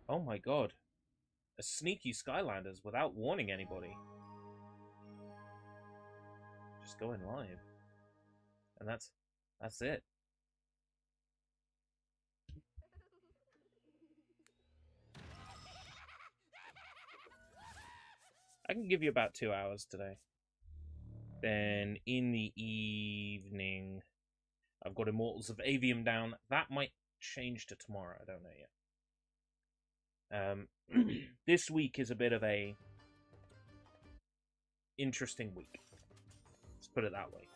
Oh my god. A sneaky Skylanders without warning anybody. Just going live. And that's it. I can give you about 2 hours today. Then in the evening, I've got Immortals of Avium down. That might change to tomorrow. I don't know yet. This week is a bit of a interesting week. Let's put it that way.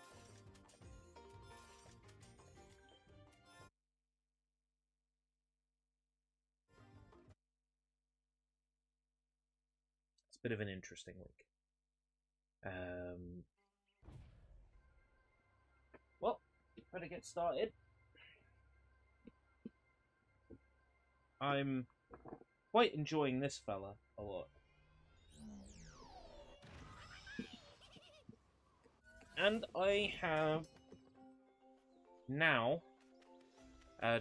It's a bit of an interesting week. Well, better get started. I'm quite enjoying this fella a lot. And I have now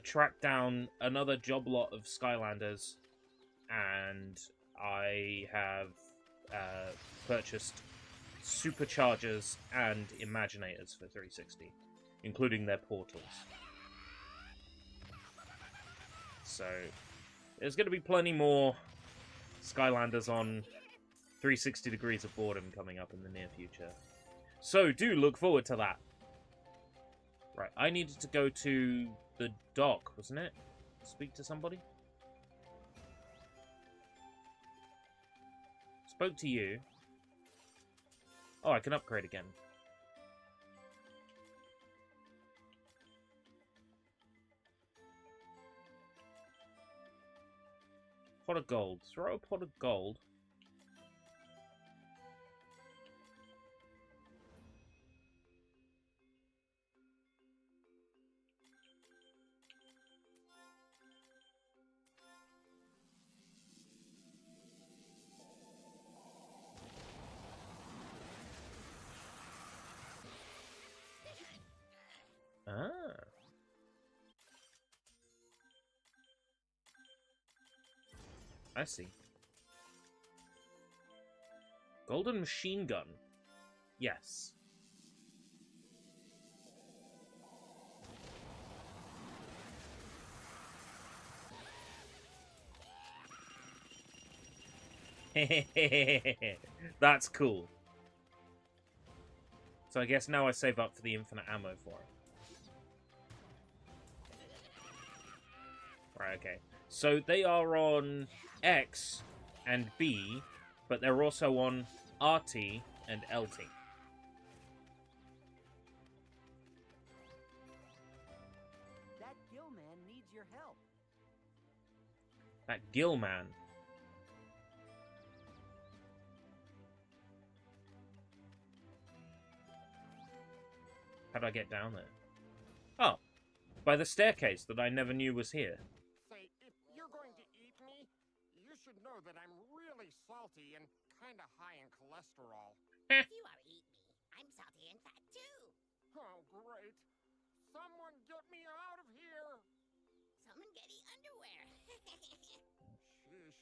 tracked down another job lot of Skylanders, and I have purchased superchargers and imaginators for 360, including their portals. So there's going to be plenty more Skylanders on 360 Degrees of Boredom coming up in the near future. So do look forward to that. Right, I needed to go to the dock, wasn't it? Speak to somebody? Spoke to you. Oh, I can upgrade again. Pot of gold. Throw a pot of gold. Ah. I see. Golden machine gun. Yes. That's cool. So I guess now I save up for the infinite ammo for it. Right, okay. So they are on X and B, but they're also on RT and LT. That gill man needs your help. That gill man. How do I get down there? Oh, by the staircase that I never knew was here. Say, if you're going to eat me, you should know that I'm really salty and kind of high in cholesterol. If you are to eat me, I'm salty and fat too. Oh, great. Someone get me out of here. Someone get underwear. Sheesh.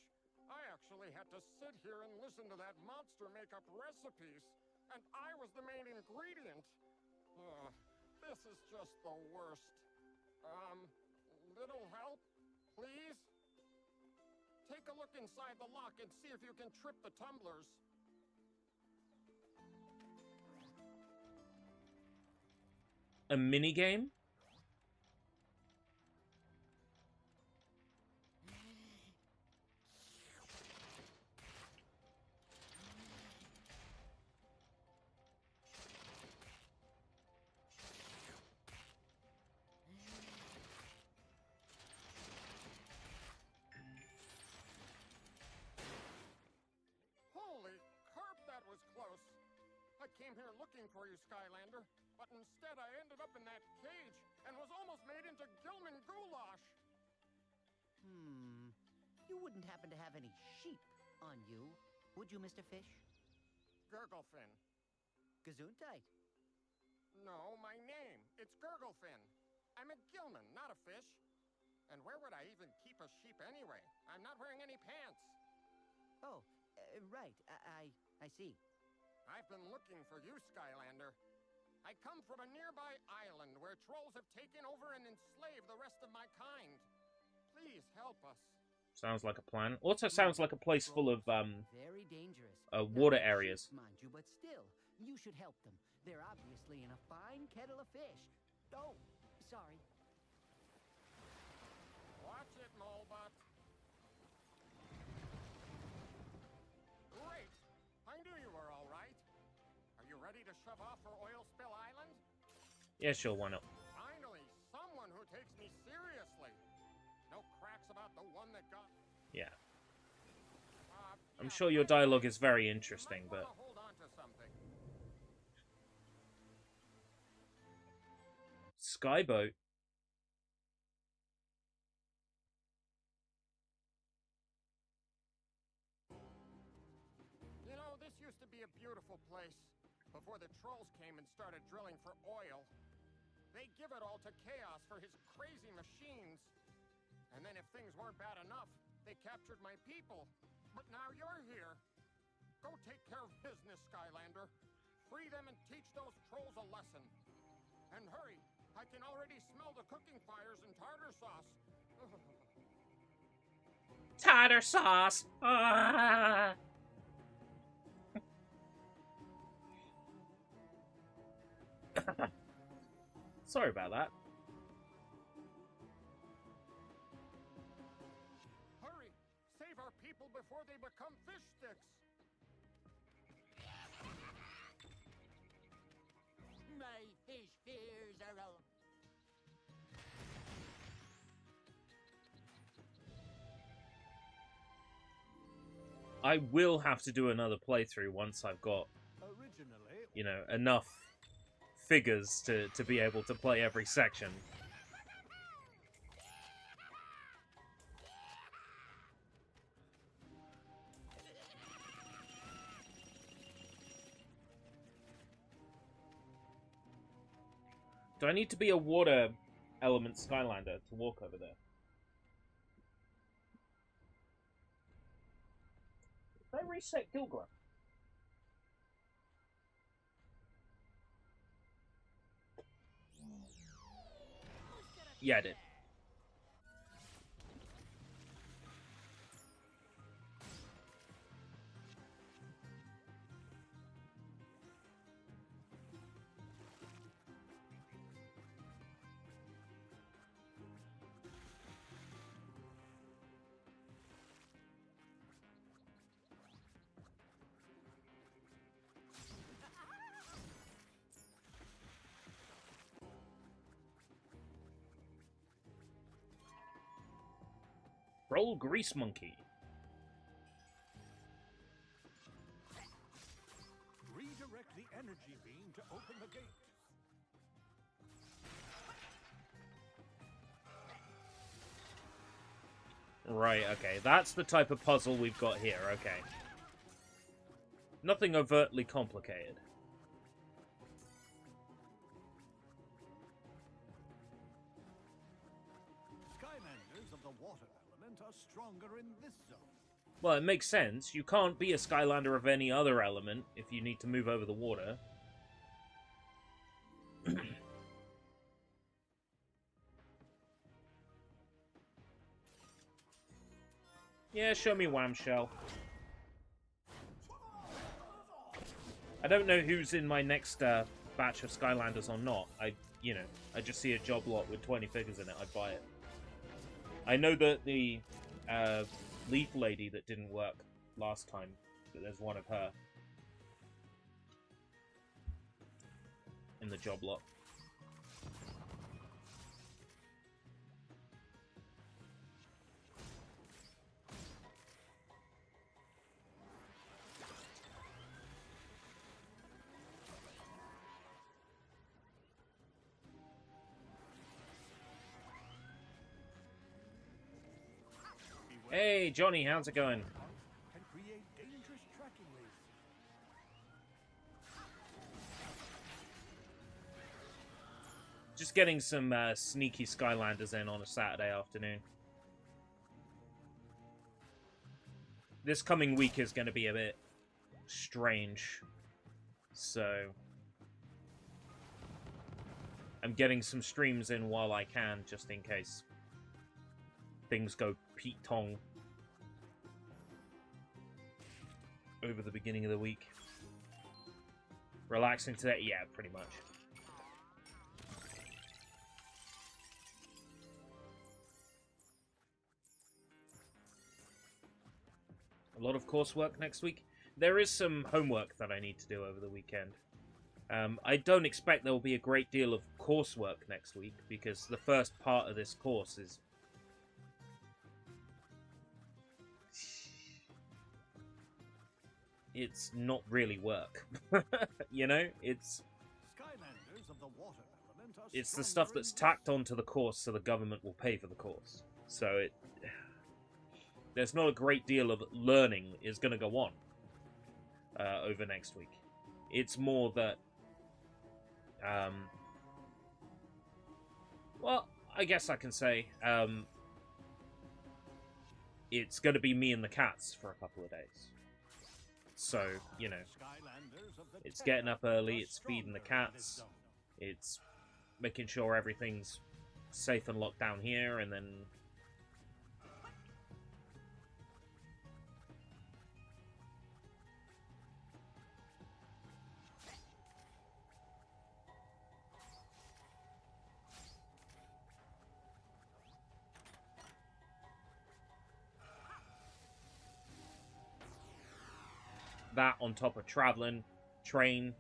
I actually had to sit here and listen to that monster make up recipes, and I was the main ingredient. This is just the worst. Little help, please? Take a look inside the lock and see if you can trip the tumblers. A minigame? Holy carp, that was close. I came here looking for you, Skylander, but instead I ended up in that cage and was almost made into Gilman goulash. You wouldn't happen to have any sheep on you, would you, Mr. Fish? Gurglefin. Gesundheit. No, my name. It's Gurglefin. I'm a Gilman, not a fish. And where would I even keep a sheep anyway? I'm not wearing any pants. Oh, right. I see. I've been looking for you, Skylander. I come from a nearby island where trolls have taken over and enslaved the rest of my kind. Please help us. Sounds like a plan. Also sounds like a place full of Very dangerous. water Not areas. sheep, mind you, but still, you should help them. They're obviously in a fine kettle of fish. Oh, sorry. Watch it, Molebot. Great! I knew you were all right. Are you ready to shove off for Oil Spill Island? Yeah, sure, why not? Finally, someone who takes me seriously. No cracks about the one that got... Yeah. I'm yeah, sure your dialogue is very interesting, you might but... wanna hold on to something. Skyboat? You know, this used to be a beautiful place before the trolls came and started drilling for oil. They give it all to Chaos for his crazy machines. And then if things weren't bad enough, they captured my people. But now you're here. Go take care of business, Skylander. Free them and teach those trolls a lesson. And hurry, I can already smell the cooking fires and tartar sauce. Tartar sauce! Ah! Sorry about that. Hurry, save our people before they become fish sticks. My fish fears are all... I will have to do another playthrough once I've got, you know, enough figures to be able to play every section. Do I need to be a water element Skylander to walk over there? Did I reset Gilgram? Yeah, I did. Roll Grease Monkey. Redirect the energy beam to open the gate. Right, okay. That's the type of puzzle we've got here, okay. Nothing overtly complicated. Skylanders of the water element are stronger in this zone. Well, it makes sense. You can't be a Skylander of any other element if you need to move over the water. Yeah, show me Whamshell. I don't know who's in my next batch of Skylanders or not. I just see a job lot with 20 figures in it. I'd buy it. I know that the Leaf Lady that didn't work last time, that there's one of her in the job lot. Hey, Johnny, how's it going? Can create dangerous tracking waves. Just getting some sneaky Skylanders in on a Saturday afternoon. This coming week is going to be a bit strange. So I'm getting some streams in while I can, just in case things go Pete Tong over the beginning of the week. Relaxing today? Yeah, pretty much. A lot of coursework next week. There is some homework that I need to do over the weekend. I don't expect there will be a great deal of coursework next week, because the first part of this course is... It's not really work. You know? It's Skylanders of the water element are the stuff stronger that's in tacked onto the course so the government will pay for the course. So there's not a great deal of learning is going to go on over next week. It's more that, well, I guess I can say it's going to be me and the cats for a couple of days. So, you know, Skylanders of the it's getting up early, are it's feeding the stronger in this cats, zone. it's making sure everything's safe and locked down here, and then... that on top of traveling, train,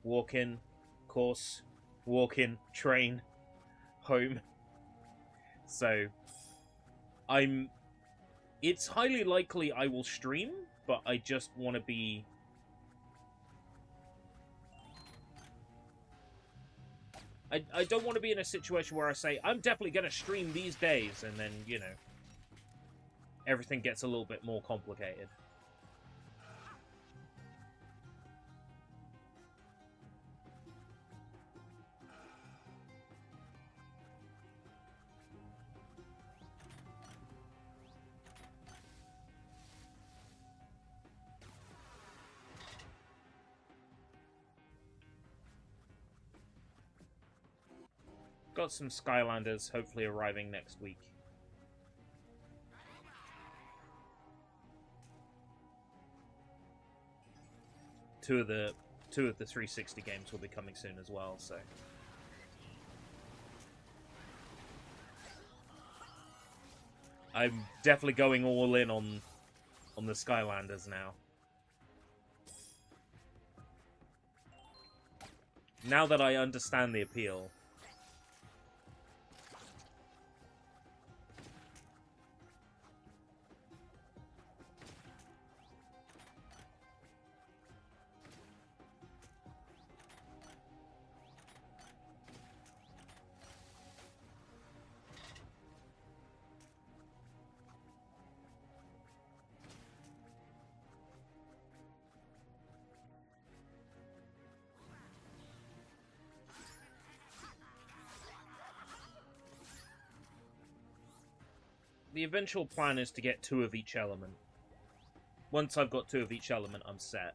walking, course, walking, train, home. So, it's highly likely I will stream, but I just want to be... I don't want to be in a situation where I say, I'm definitely going to stream these days, and then, you know, everything gets a little bit more complicated. Got some Skylanders hopefully arriving next week. Two of the 360 games will be coming soon as well, so I'm definitely going all in on the Skylanders now. Now that I understand the appeal. The eventual plan is to get 2 of each element. Once I've got 2 of each element, I'm set.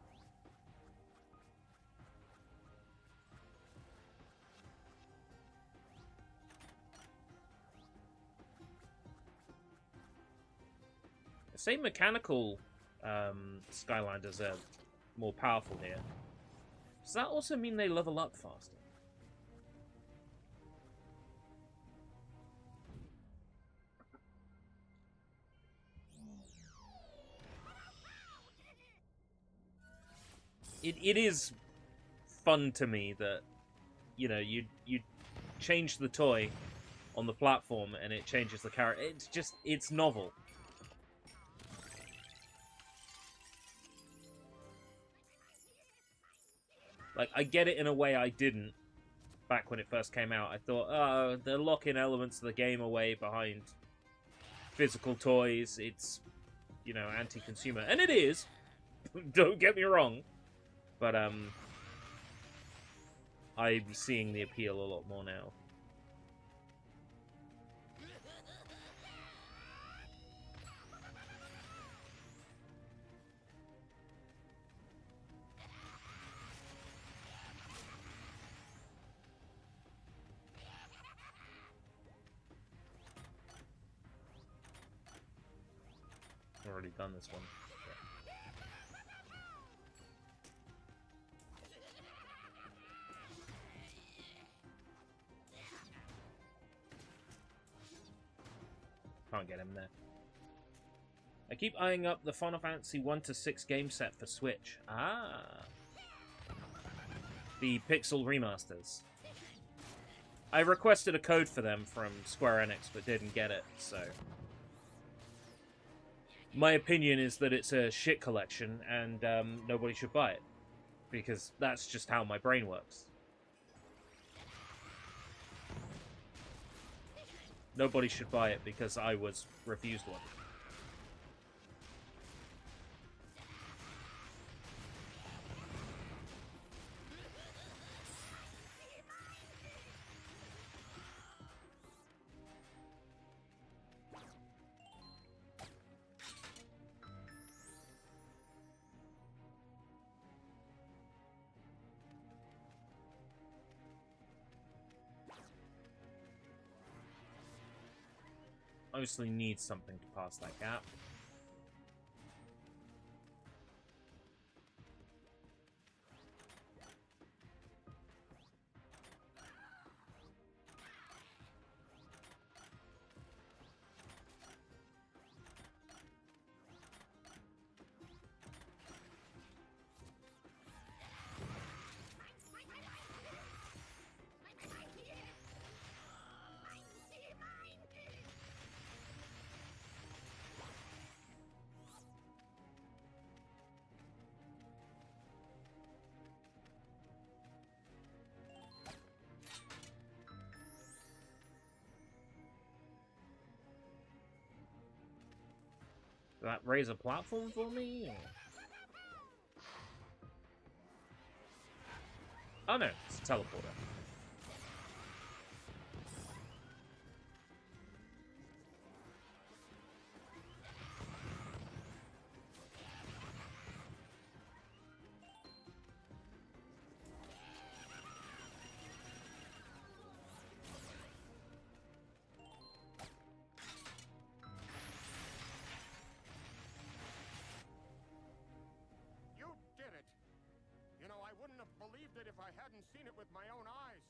I say mechanical Skylanders are more powerful here. Does that also mean they level up faster? It is fun to me that, you know, you change the toy on the platform and it changes the character. It's novel. Like, I get it in a way I didn't back when it first came out. I thought, oh, they're locking elements of the game away behind physical toys. It's, you know, anti-consumer. And it is. Don't get me wrong. But, I'm seeing the appeal a lot more now. already done this one. Can't get him there. I keep eyeing up the Final Fantasy 1-6 game set for Switch. Ah. The Pixel remasters. I requested a code for them from Square Enix, but didn't get it, so... My opinion is that it's a shit collection, and nobody should buy it. Because that's just how my brain works. Nobody should buy it because I was refused one. Obviously needs something to pass that gap. Does that raise a platform for me? Or... Oh no, it's a teleporter. Believed it if I hadn't seen it with my own eyes.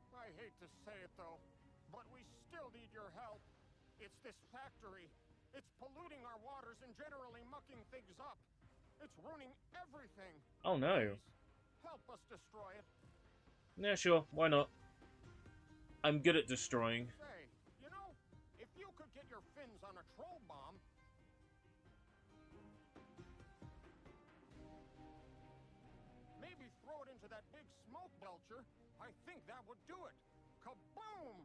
I hate to say it though, but we still need your help. It's this factory. It's polluting our waters and generally mucking things up. It's ruining everything. Oh no. Please, help us destroy it. Yeah, sure. Why not? I'm good at destroying. Say, you know, if you could get your fins on a troll bomb, maybe throw it into that big smoke belcher, I think that would do it. Kaboom!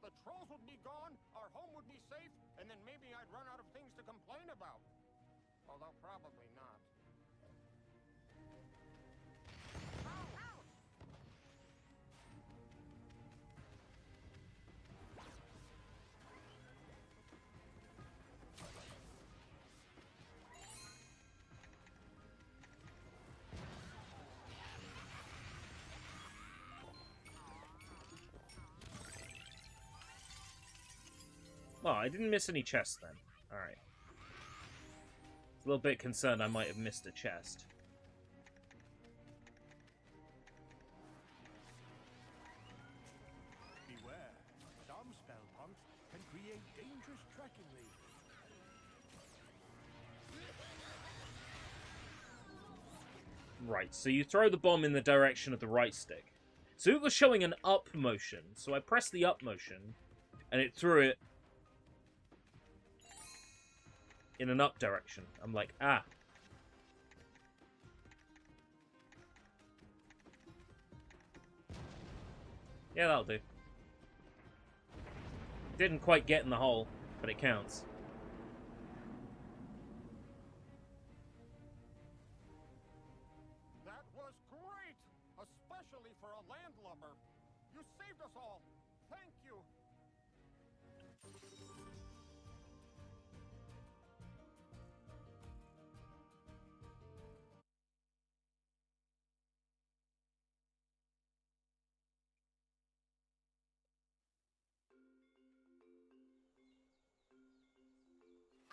The trolls would be gone, our home would be safe, and then maybe I'd run out of things to complain about. Although probably not. Well, I didn't miss any chests then. Alright. A little bit concerned I might have missed a chest. Beware, some spell punks can create dangerous tracking leads. Right, so you throw the bomb in the direction of the right stick. So it was showing an up motion, so I pressed the up motion, and it threw it in an up direction. I'm like, ah. Yeah, that'll do. Didn't quite get in the hole, but it counts. That was great! Especially for a landlubber. You saved us all. Thank you.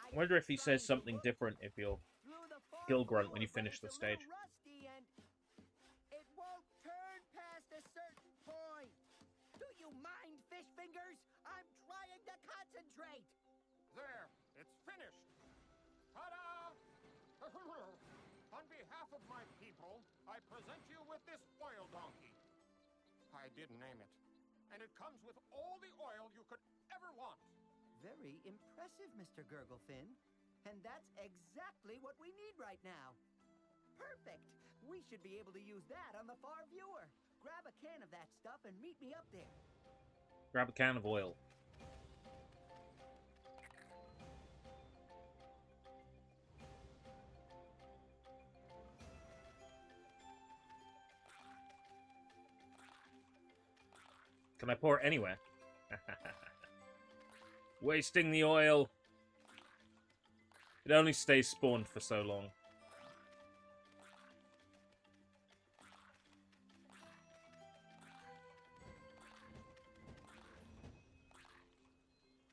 I I wonder if he says something different if you're Gill Grunt when you finish the stage. Rusty and it won't turn past a certain point. Do you mind, fish fingers? I'm trying to concentrate. There, it's finished. Ta-da! On behalf of my people, I present you with this oil donkey. I did name it, and it comes with all the oil you could ever want. Very impressive, Mr. Gurglefin. And that's exactly what we need right now. Perfect. We should be able to use that on the far viewer. Grab a can of that stuff and meet me up there. Grab a can of oil. Can I pour it anywhere? Wasting the oil. It only stays spawned for so long.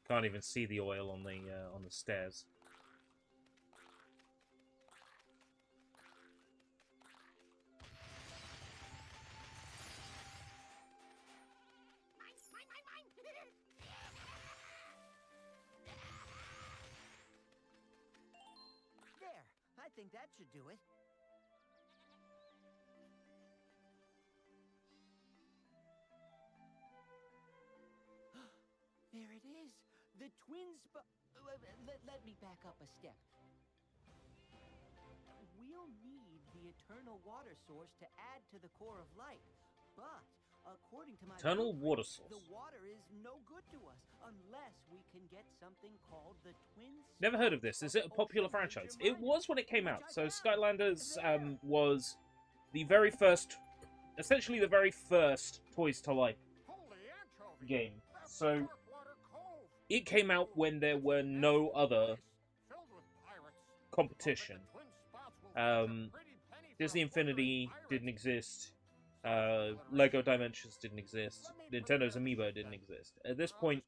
Can't even see the oil on the stairs. There. I think that should do it. There it is. The twin spa... Let me back up a step. We'll need the eternal water source to add to the core of light. But, according to my... Eternal water source. The water is no good to us unless we can get something called the twin... Never heard of this. Is it a popular franchise? It was when it came out. So Skylanders was the very first... Essentially the very first Toys to Life Holy anchovy! game. That's So... Darkwater Cove. It came out when there were no other Filled with pirates. competition. The twin spots will fetch a Um, pretty penny for Disney a Infinity pirate. didn't exist. Lego Dimensions didn't exist. Nintendo's Amiibo didn't exist. At this point,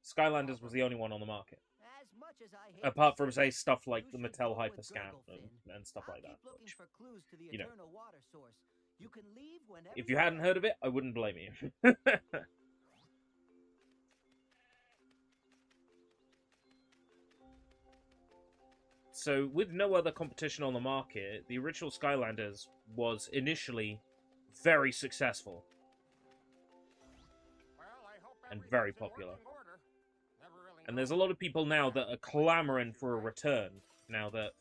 Skylanders was the only one on the market. As much as I hate Apart to from, say say, it, stuff like the you should Mattel go with Hyperscan Gurglefin. and stuff I'll like that. keep looking Which, for clues to the you know. eternal water source. You can leave whenever if you hadn't like. heard of it, I wouldn't blame you. So, with no other competition on the market, the original Skylanders was initially very successful. Well, I hope And everything's very in popular. working order. Never really And there's a know. lot of people now that are clamoring for a return, now that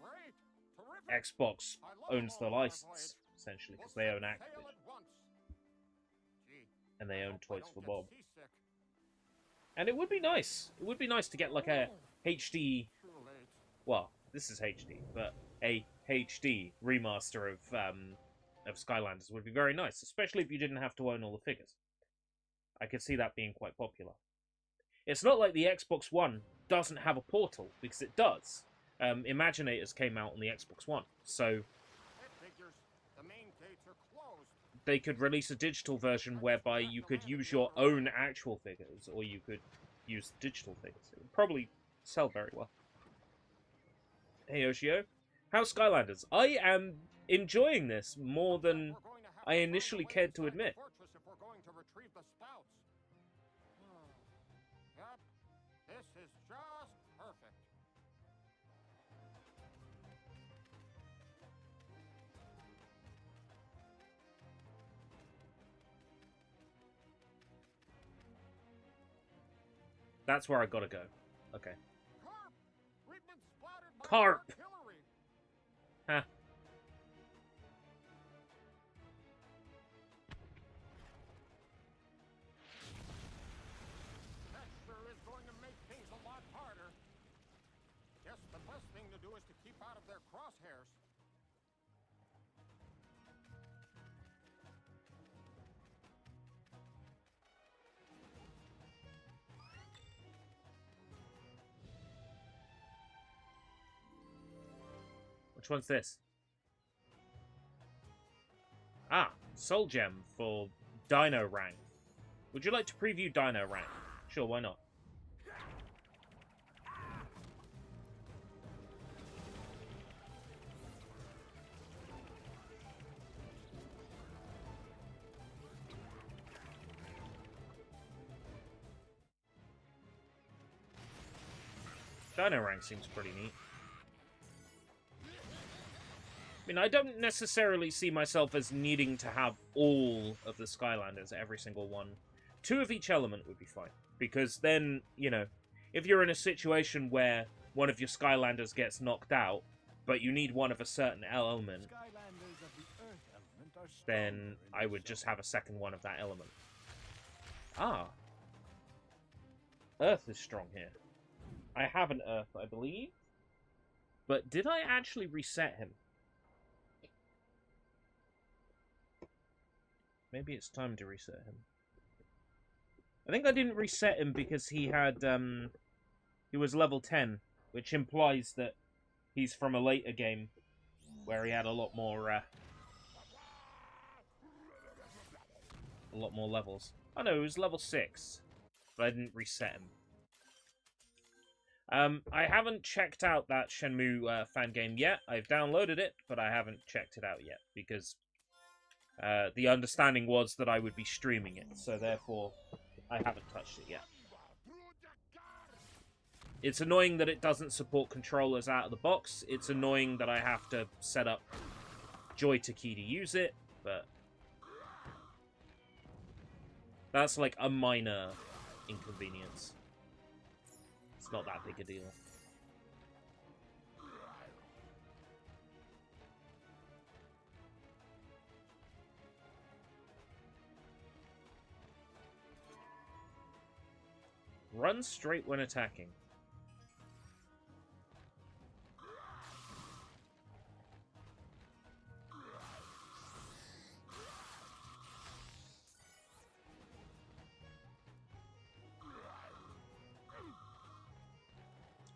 Great. Terrific. Xbox I love owns the all of our license, voyage. essentially, We'll because they own set sail Activision, at once. Gee, and they I own hope I Toys don't for get Bob. seasick. And it would be nice. It would be nice to get like a HD, Too late. well, this is HD, but a HD remaster of Skylanders would be very nice, especially if you didn't have to own all the figures. I could see that being quite popular. It's not like the Xbox One doesn't have a portal, because it does. Imaginators came out on the Xbox One, so It figures the main gates are closed. they could release a digital version whereby you could use your own actual figures, or you could use digital figures. It would probably sell very well. Hey Yoshio, how's Skylanders? I am enjoying this more than We're going to have I to find initially a way cared to inside the admit. fortress if we're going to retrieve the spouts. Yep, this is just perfect. That's where I gotta go. Okay. Carp! We've been spotted by Carp! artillery. Huh. That sure is going to make things a lot harder. Guess the best thing to do is to keep out of their crosshairs. Which one's this? Ah, Soul Gem for Dino Rank. Would you like to preview Dino Rank? Sure, why not? Dino rank seems pretty neat. I mean, I don't necessarily see myself as needing to have all of the Skylanders, every single one. 2 of each element would be fine. Because then, you know, if you're in a situation where one of your Skylanders gets knocked out, but you need one of a certain element, Skylanders of the earth element are then stronger I in would this just zone. have a second one of that element. Ah. Earth is strong here. I have an Earth, I believe. But did I actually reset him? Maybe it's time to reset him. I think I didn't reset him because he had, he was level 10, which implies that he's from a later game where he had a lot more levels. Oh no, he was level 6, but I didn't reset him. I haven't checked out that Shenmue fan game yet. I've downloaded it, but I haven't checked it out yet because the understanding was that I would be streaming it, so therefore I haven't touched it yet. It's annoying that it doesn't support controllers out of the box. It's annoying that I have to set up Joy-to-Key to use it, but that's like a minor inconvenience. It's not that big a deal. Run straight when attacking.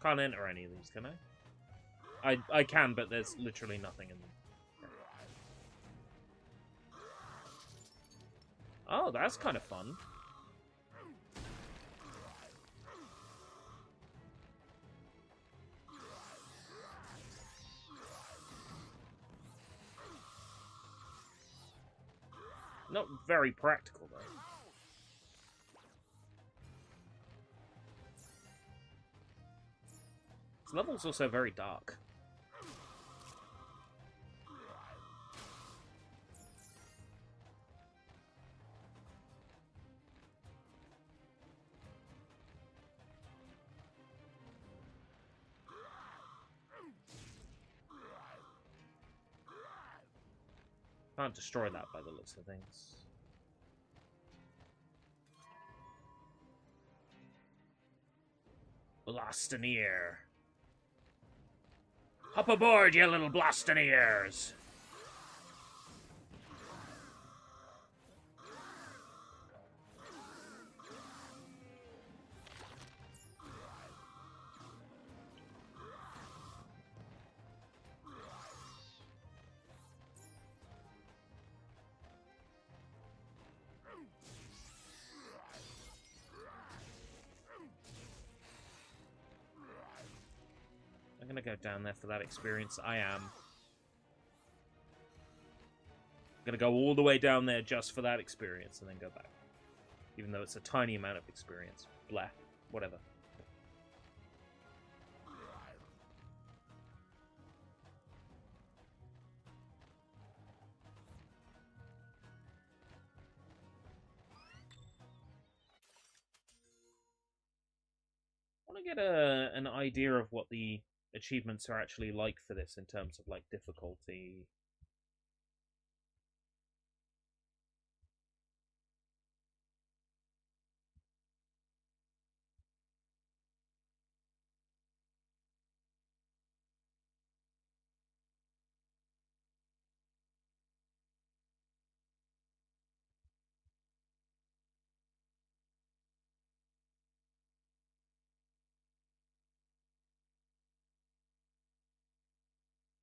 Can't enter any of these, can I? I can, but there's literally nothing in them. Oh, that's kind of fun. Not very practical, though. This level's also very dark. Can't destroy that by the looks of things. Blastoneer. Hop aboard, you little Blastoneers! I'm gonna go down there for that experience. I am. Gonna go all the way down there just for that experience and then go back. Even though it's a tiny amount of experience. Blah. Whatever. I want to get an idea of what the achievements are actually like for this in terms of like difficulty.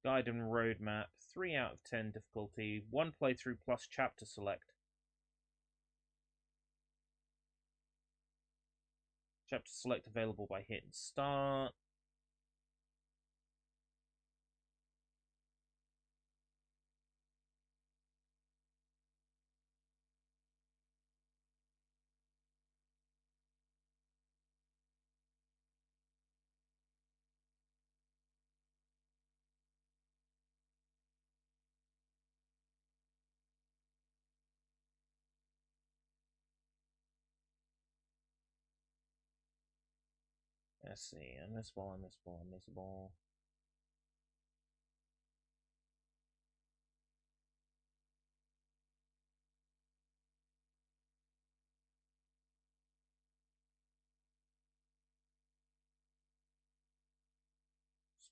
Guide and roadmap, 3 out of 10 difficulty, 1 playthrough plus chapter select. Chapter select available by hit and start. Let's see. Unmissable, unmissable, unmissable.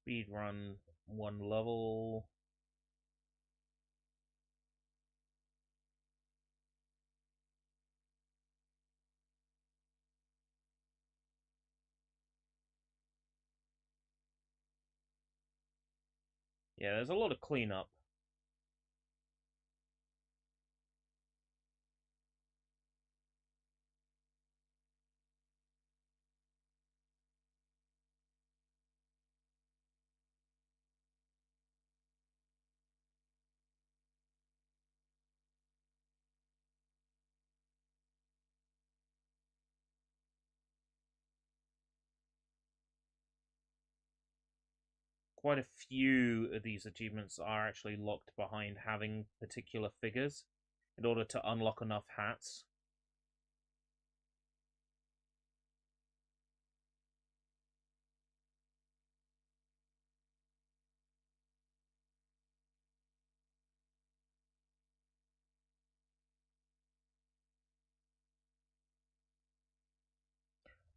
Speed run 1 level. Yeah, there's a lot of cleanup. Quite a few of these achievements are actually locked behind having particular figures in order to unlock enough hats.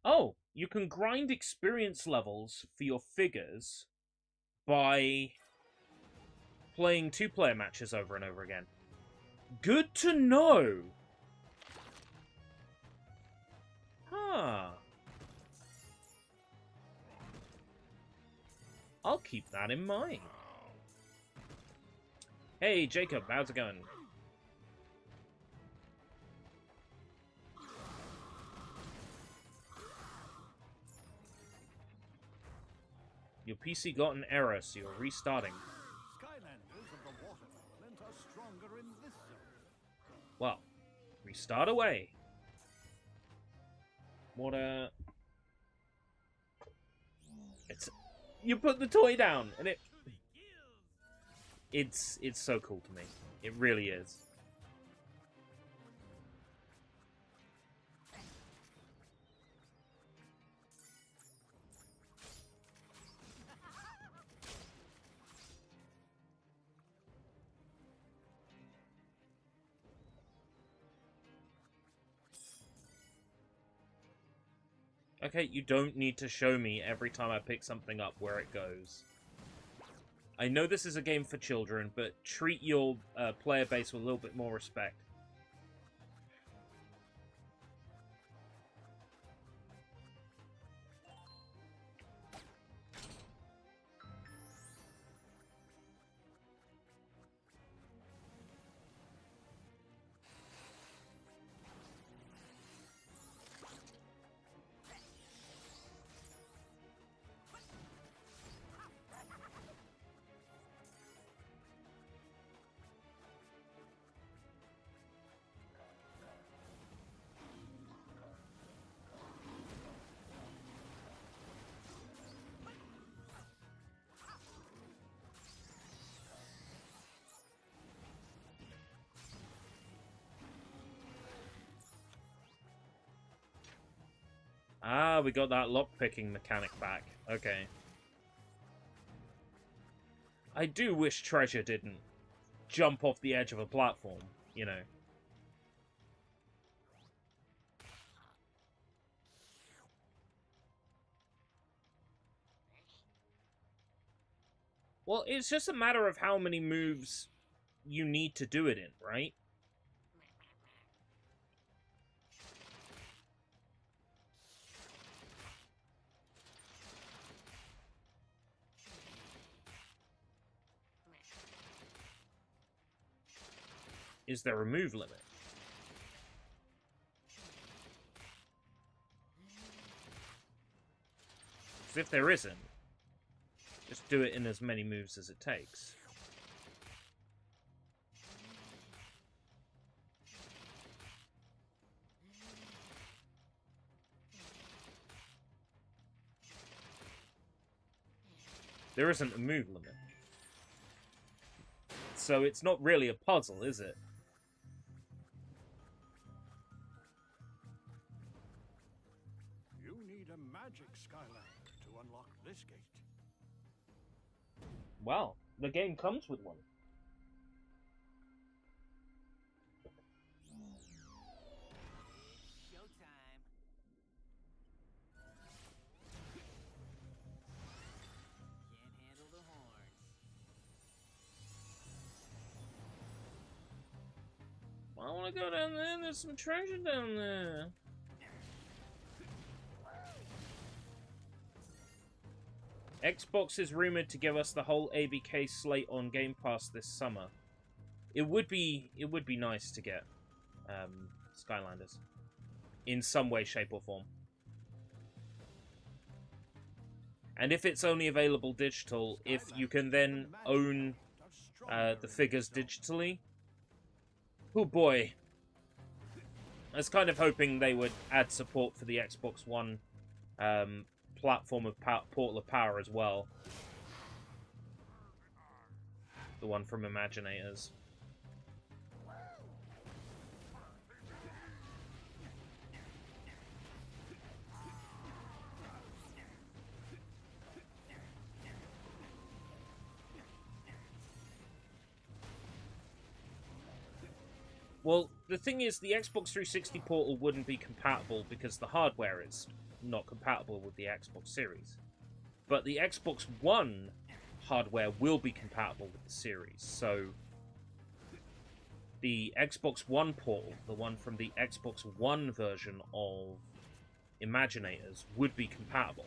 Oh, you can grind experience levels for your figures by playing 2-player matches over and over again. Good to know! Huh. I'll keep that in mind. Hey, Jacob, how's it going? Your PC got an error, so you're restarting. Skylanders of the water element are stronger in this zone. Well, restart away. What a... It's... You put the toy down, and it's so cool to me. It really is. Okay, you don't need to show me every time I pick something up where it goes. I know this is a game for children, but treat your player base with a little bit more respect. Ah, we got that lockpicking mechanic back. Okay. I do wish Treasure didn't jump off the edge of a platform, you know. Well, it's just a matter of how many moves you need to do it in, right? Is there a move limit? Because if there isn't, just do it in as many moves as it takes. There isn't a move limit. So it's not really a puzzle, is it? You need a magic Skylander. unlock this gate. Wow, the game comes with one. Showtime. Can't handle the horns. I want to go down there. There's some treasure down there. Xbox is rumored to give us the whole ABK slate on Game Pass this summer. It would be nice to get Skylanders in some way, shape, or form. And if it's only available digital, if you can then own the figures digitally, oh boy. I was kind of hoping they would add support for the Xbox One platform of Portal of Power as well. The one from Imaginators. Well, the thing is, the Xbox 360 Portal wouldn't be compatible because the hardware is not compatible with the Xbox Series. But the Xbox One hardware will be compatible with the series, so the Xbox One Portal, the one from the Xbox One version of Imaginators, would be compatible.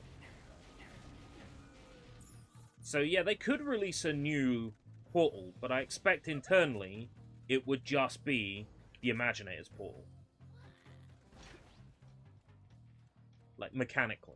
So yeah, they could release a new Portal, but I expect internally it would just be the Imaginators Portal. Like, mechanically.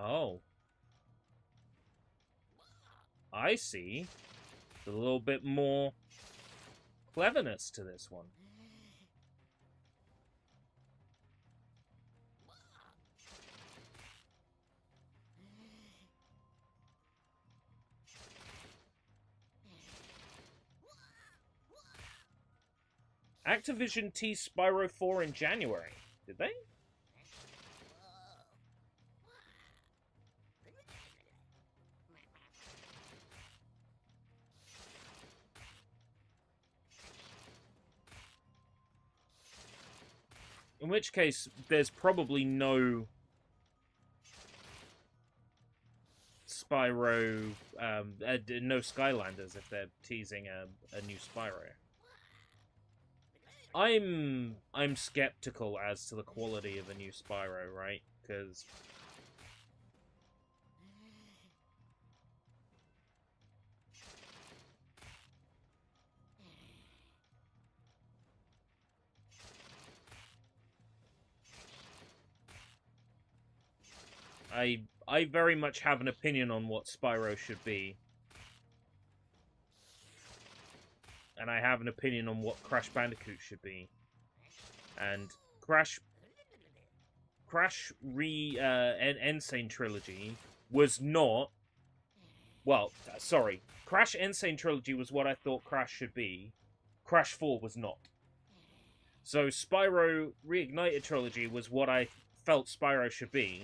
Oh. I see. A little bit more cleverness to this one. Activision teased Spyro 4 in January. Did they? In which case, there's probably no Spyro, no Skylanders if they're teasing a new Spyro. I'm skeptical as to the quality of a new Spyro, right? Because I very much have an opinion on what Spyro should be. And I have an opinion on what Crash Bandicoot should be. And Crash Insane Trilogy was not... Well, sorry. Crash Insane Trilogy was what I thought Crash should be. Crash 4 was not. So Spyro Reignited Trilogy was what I felt Spyro should be.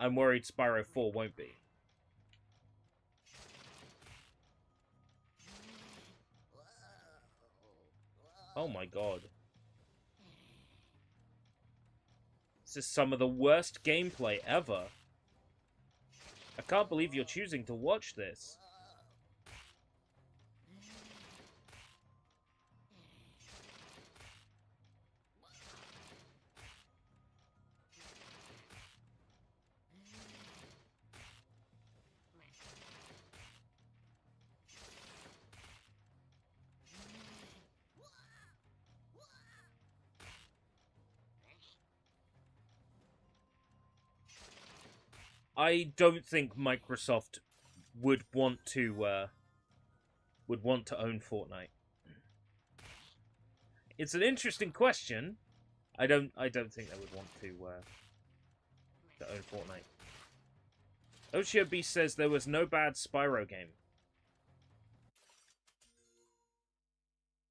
I'm worried Spyro 4 won't be. Oh my god. This is some of the worst gameplay ever. I can't believe you're choosing to watch this. I don't think Microsoft would want to own Fortnite. It's an interesting question. I don't think they would want to own Fortnite. Oshiobi says there was no bad Spyro game.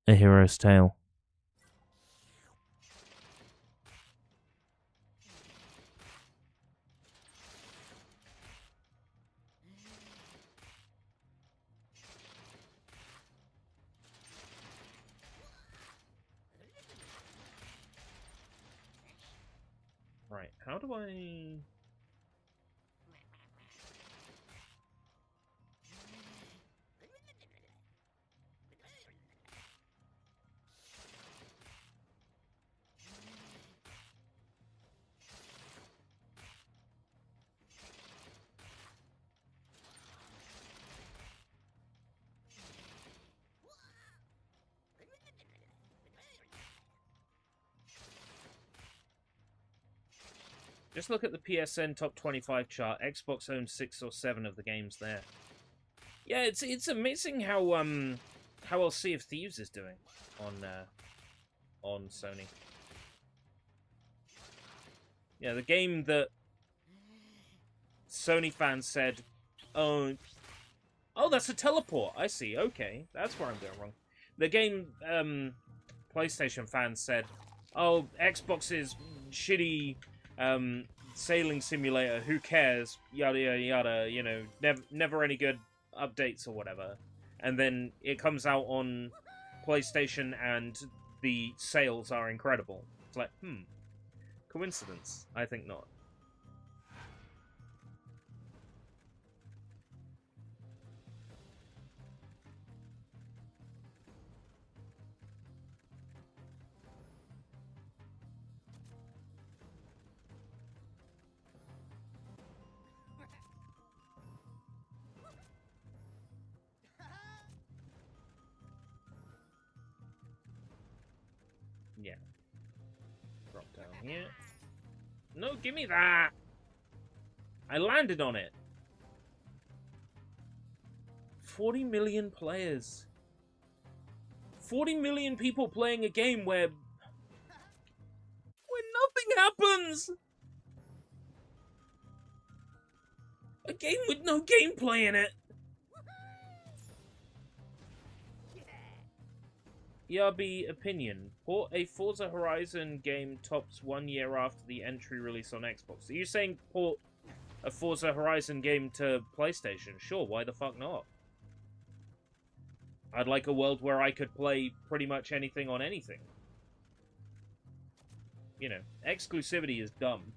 A Hero's Tale. Right, how do I... Just look at the PSN top 25 chart. Xbox owns 6 or 7 of the games there. Yeah, it's amazing how well Sea of Thieves is doing on Sony. Yeah, the game that Sony fans said, oh, that's a teleport. I see. Okay, that's where I'm going wrong. The game PlayStation fans said, oh, Xbox is shitty. Sailing simulator, who cares, yada yada yada, you know, never any good updates or whatever. And then it comes out on PlayStation and the sales are incredible. It's like, coincidence? I think not. Yeah. Drop down here. No, give me that! I landed on it! 40 million players. 40 million people playing a game where nothing happens! A game with no gameplay in it! ERB opinion. Port a Forza Horizon game tops 1 year after the entry release on Xbox. Are you saying port a Forza Horizon game to PlayStation? Sure, why the fuck not? I'd like a world where I could play pretty much anything on anything. You know, exclusivity is dumb.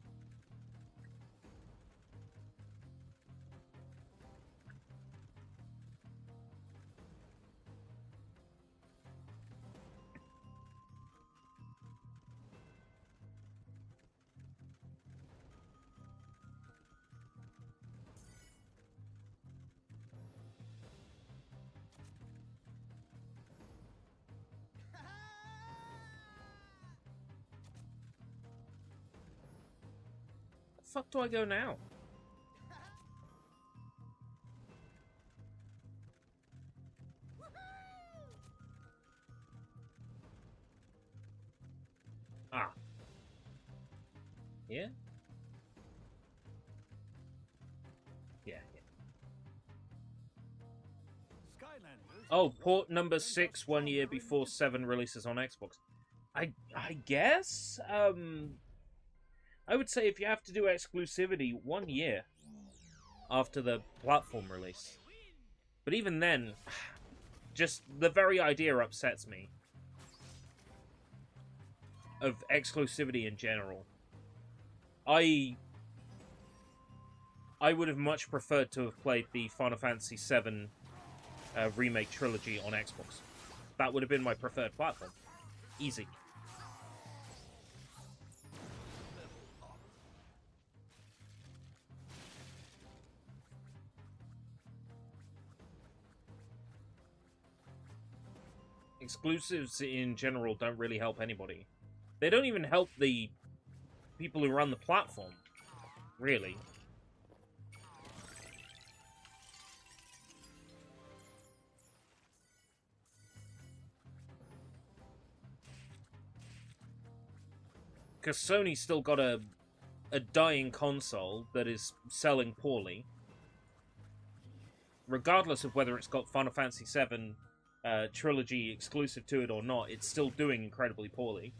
Fuck do I go now? Ah. Yeah? Yeah. Skylanders. Oh, port number 6 1 year before 7 releases on Xbox. I guess? I would say if you have to do exclusivity, 1 year after the platform release. But even then, just the very idea upsets me. Of exclusivity in general. I would have much preferred to have played the Final Fantasy VII remake trilogy on Xbox. That would have been my preferred platform. Easy. Exclusives in general don't really help anybody. They don't even help the people who run the platform, really. Because Sony's still got a dying console that is selling poorly. Regardless of whether it's got Final Fantasy VII trilogy exclusive to it or not, it's still doing incredibly poorly.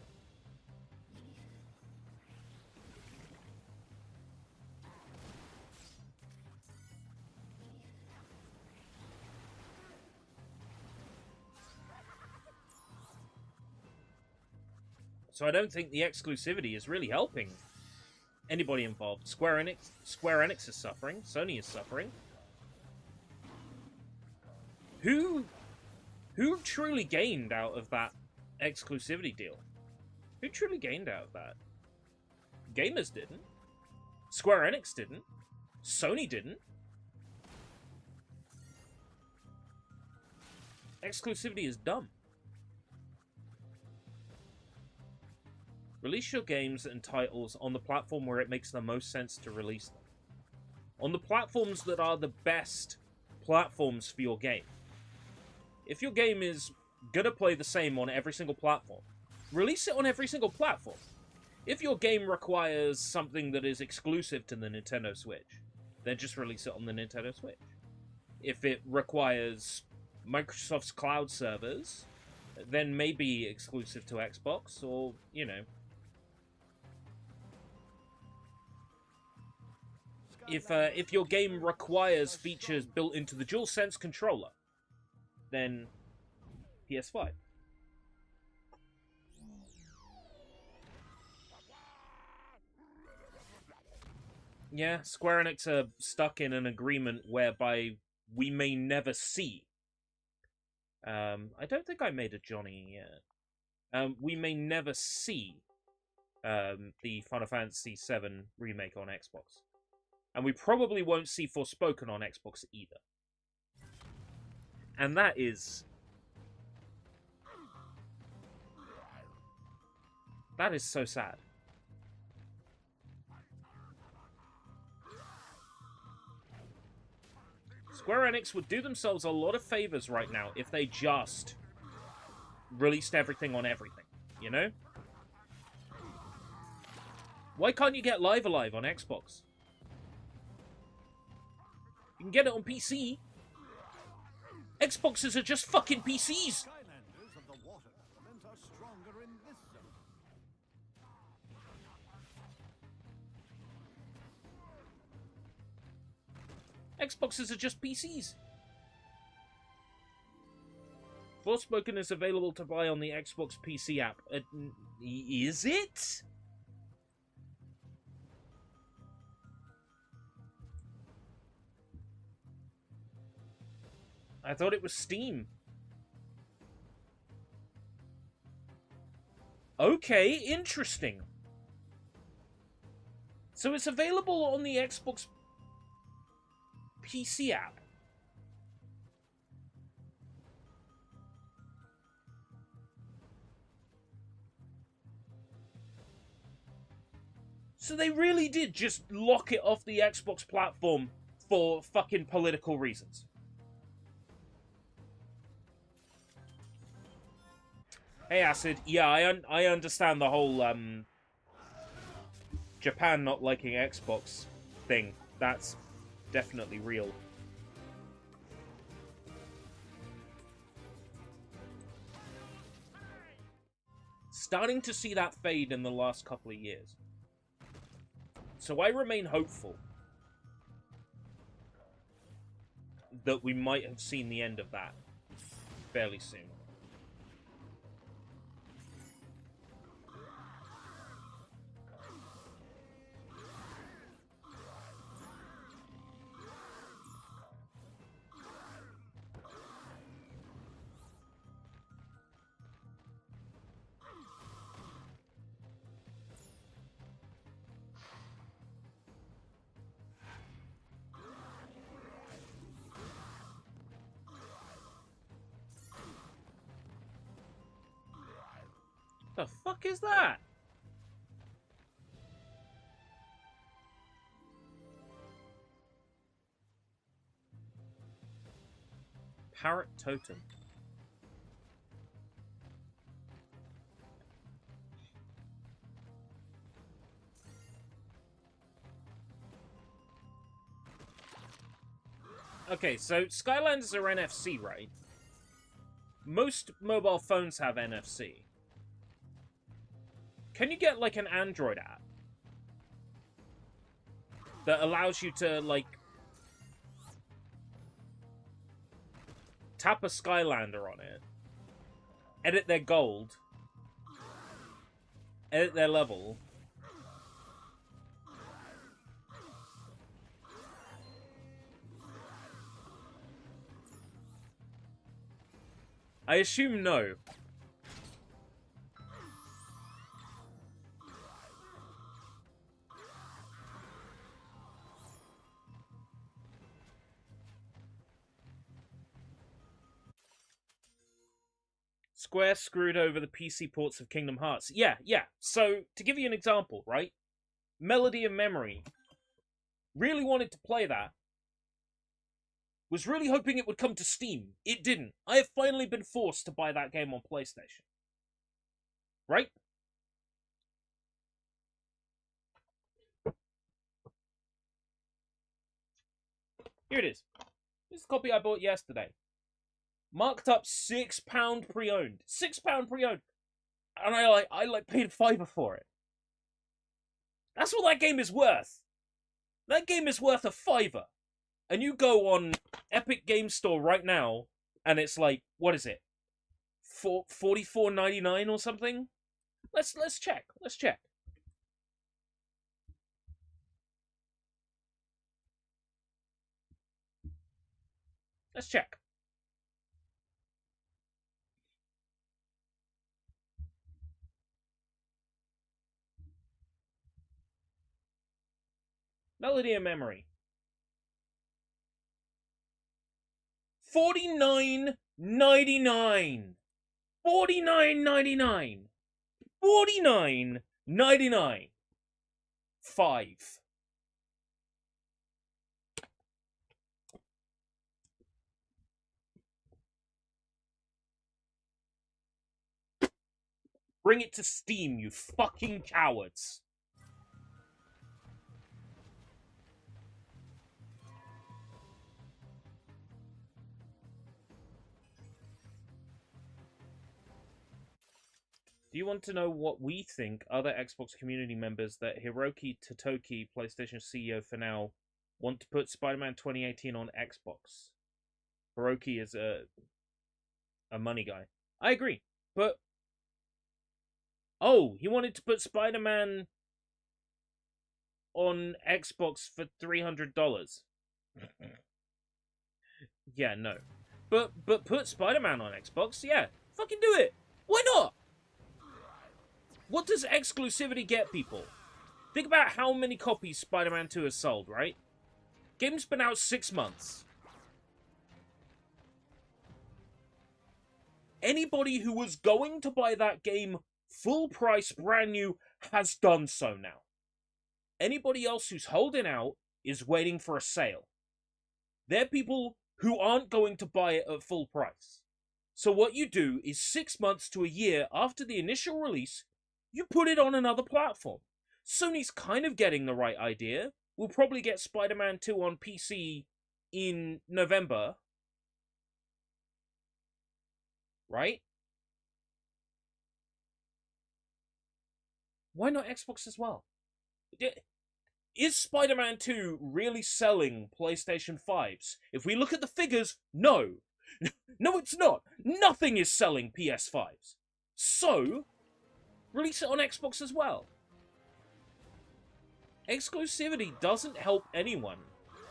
So I don't think the exclusivity is really helping anybody involved. Square Enix is suffering. Sony is suffering. Who truly gained out of that exclusivity deal? Who truly gained out of that? Gamers didn't. Square Enix didn't. Sony didn't. Exclusivity is dumb. Release your games and titles on the platform where it makes the most sense to release them. On the platforms that are the best platforms for your game. If your game is gonna play the same on every single platform, release it on every single platform. If your game requires something that is exclusive to the Nintendo Switch, then just release it on the Nintendo Switch. If it requires Microsoft's cloud servers, then maybe exclusive to Xbox, or, you know. If your game requires features built into the DualSense controller, then PS5. Yeah, Square Enix are stuck in an agreement whereby we may never see. I don't think I made a Johnny yet. We may never see the Final Fantasy VII remake on Xbox. And we probably won't see Forspoken on Xbox either. And that is... that is so sad. Square Enix would do themselves a lot of favors right now if they just released everything on everything, you know? Why can't you get Live Alive on Xbox? You can get it on PC. Xboxes are just fucking PCs. Skylanders of the water element are stronger in this zone. Xboxes are just PCs. Forspoken is available to buy on the Xbox PC app. Is it? I thought it was Steam. Okay, interesting. So it's available on the Xbox PC app. So they really did just lock it off the Xbox platform for fucking political reasons. Hey, Acid. Yeah, I understand the whole Japan not liking Xbox thing. That's definitely real. Starting to see that fade in the last couple of years. So I remain hopeful that we might have seen the end of that fairly soon. The fuck is that? Parrot totem. Okay, so Skylanders are NFC, right? Most mobile phones have NFC. Can you get, like, an Android app that allows you to, like, tap a Skylander on it, edit their gold, edit their level, I assume no. Square screwed over the PC ports of Kingdom Hearts. Yeah. So, to give you an example, right? Melody and Memory. Really wanted to play that. Was really hoping it would come to Steam. It didn't. I have finally been forced to buy that game on PlayStation. Right? Here it is. This is the copy I bought yesterday. Marked up £6 pre-owned. £6 pre-owned. And I paid £5 for it. That's what that game is worth. That game is worth £5. And you go on Epic Game Store right now, and it's like, what is it? $44.99 or something? Let's check. Let's check. Let's check. Melody and Memory. $49.99. $49.99. $49.99. 5. Bring it to Steam, you fucking cowards. Do you want to know what we think other Xbox community members that Hiroki Totoki, PlayStation CEO for now, want to put Spider-Man 2018 on Xbox? Hiroki is a money guy. I agree, but... Oh, he wanted to put Spider-Man on Xbox for $300. Yeah, no. But put Spider-Man on Xbox, yeah. Fucking do it. Why not? What does exclusivity get people? Think about how many copies Spider-Man 2 has sold, right? Game's been out 6 months. Anybody who was going to buy that game full price, brand new, has done so now. Anybody else who's holding out is waiting for a sale. They're people who aren't going to buy it at full price. So what you do is 6 months to a year after the initial release, you put it on another platform. Sony's kind of getting the right idea. We'll probably get Spider-Man 2 on PC in November. Right? Why not Xbox as well? Is Spider-Man 2 really selling PlayStation 5s? If we look at the figures, no. No, it's not. Nothing is selling PS5s. So, release it on Xbox as well. Exclusivity doesn't help anyone.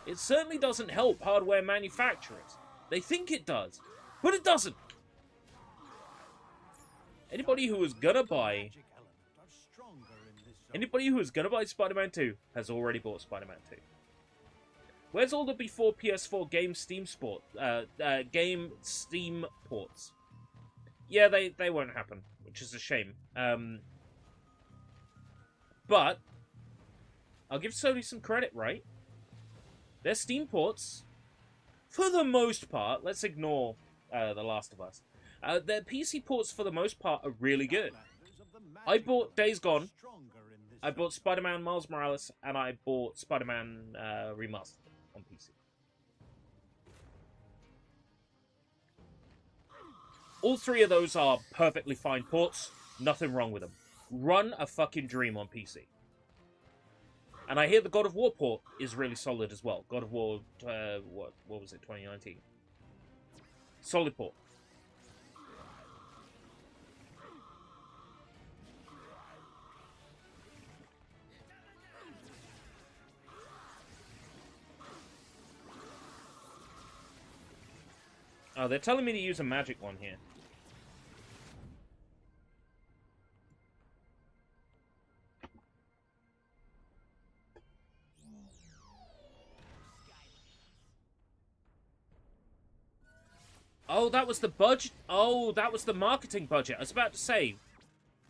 It certainly doesn't help hardware manufacturers. They think it does, but it doesn't. Anybody who is gonna buy Spider-Man 2 has already bought Spider-Man 2. Where's all the before PS4 game Steam ports? Yeah, they won't happen, which is a shame. But I'll give Sony some credit, right? Their Steam ports, for the most part, let's ignore The Last of Us. Their PC ports, for the most part, are really good. I bought Days Gone, I bought Spider-Man Miles Morales, and I bought Spider-Man Remastered on PC. All three of those are perfectly fine ports. Nothing wrong with them. Run a fucking dream on PC. And I hear the God of War port is really solid as well. God of War, what was it, 2019? Solid port. Oh, they're telling me to use a magic one here. Oh, that was the budget. Oh, that was the marketing budget. I was about to say,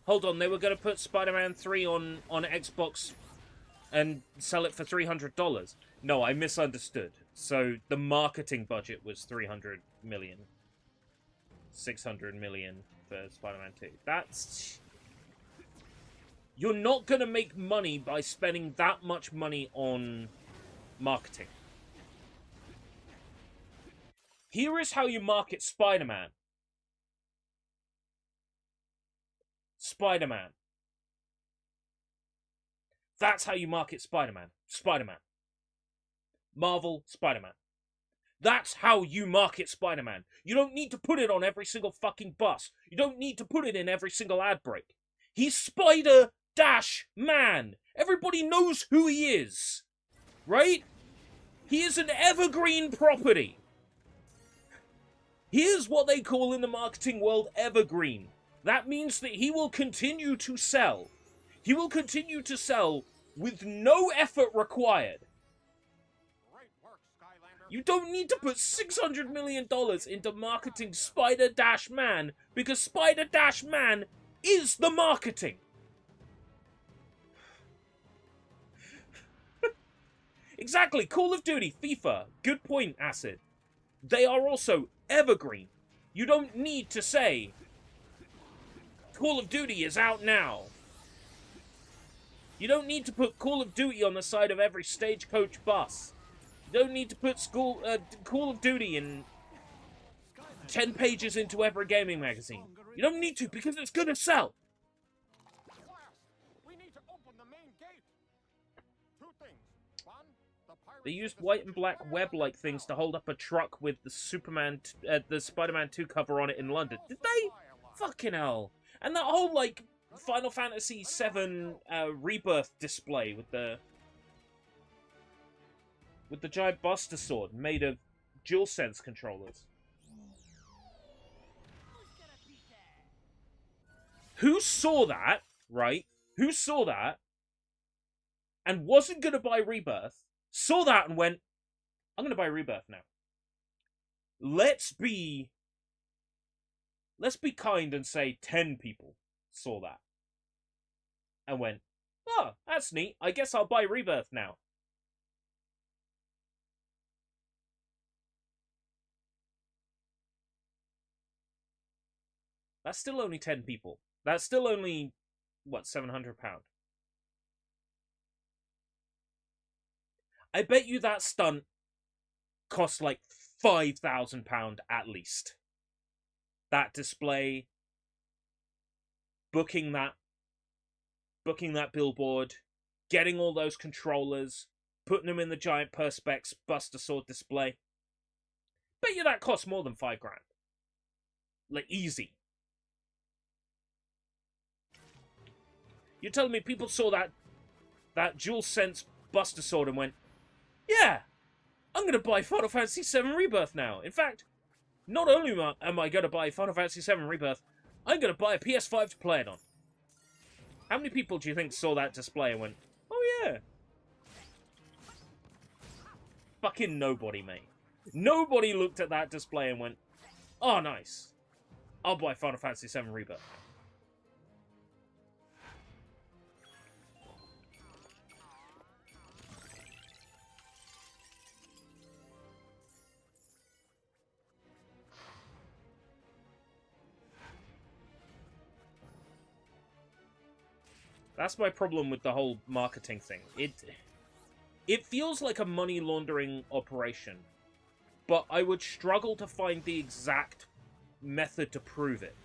hold on, they were going to put Spider-Man 3 on Xbox and sell it for $300. No, I misunderstood. So the marketing budget was 300 million. 600 million for Spider-Man 2. That's... You're not going to make money by spending that much money on marketing. Here is how you market Spider-Man. Spider-Man. That's how you market Spider-Man. Spider-Man. Marvel, Spider-Man. That's how you market Spider-Man. You don't need to put it on every single fucking bus. You don't need to put it in every single ad break. He's Spider-Man. Everybody knows who he is. Right? He is an evergreen property. Here's what they call in the marketing world evergreen. That means that he will continue to sell. He will continue to sell with no effort required. Great work, Skylander. You don't need to put $600 million into marketing Spider-Man because Spider-Man is the marketing. Exactly. Call of Duty, FIFA. Good point, Acid. They are also evergreen. You don't need to say, Call of Duty is out now. You don't need to put Call of Duty on the side of every stagecoach bus. You don't need to put Call of Duty in 10 pages into every gaming magazine. You don't need to, because it's gonna sell. Blast! We need to open the main gate. Two things. One, the pirates They used need to white switch and black fire web-like right things to now. hold up a truck with the the Spider-Man 2 cover on it in London. Did they? Fucking hell. And that whole, like, Final Fantasy VII Rebirth display with the giant Buster Sword made of DualSense controllers. Who saw that, right? Who saw that and wasn't going to buy Rebirth, saw that and went, I'm going to buy Rebirth now. Let's be kind and say 10 people saw that and went, oh, that's neat. I guess I'll buy Rebirth now. That's still only 10 people. That's still only, what, £700? I bet you that stunt cost like £5,000 at least. That display, booking that billboard, getting all those controllers, putting them in the giant Perspex Buster Sword display. Bet you that cost more than £5,000. Like, easy. You're telling me people saw that DualSense Buster Sword and went, yeah, I'm going to buy Final Fantasy VII Rebirth now. In fact, not only am I going to buy Final Fantasy VII Rebirth, I'm going to buy a PS5 to play it on. How many people do you think saw that display and went, oh yeah? Fucking nobody, mate. Nobody looked at that display and went, oh nice, I'll buy Final Fantasy VII Rebirth. That's my problem with the whole marketing thing. It feels like a money laundering operation, but I would struggle to find the exact method to prove it.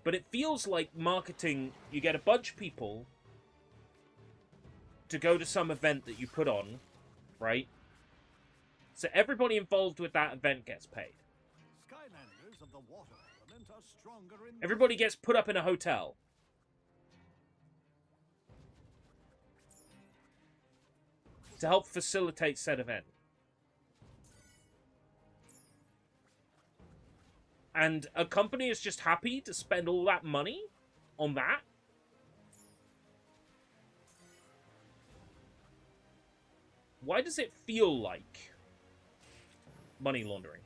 But it feels like marketing, you get a bunch of people to go to some event that you put on, right? So everybody involved with that event gets paid. Skylanders of the water element are stronger in Everybody gets put up in a hotel. To help facilitate said event. And a company is just happy to spend all that money on that? Why does it feel like money laundering?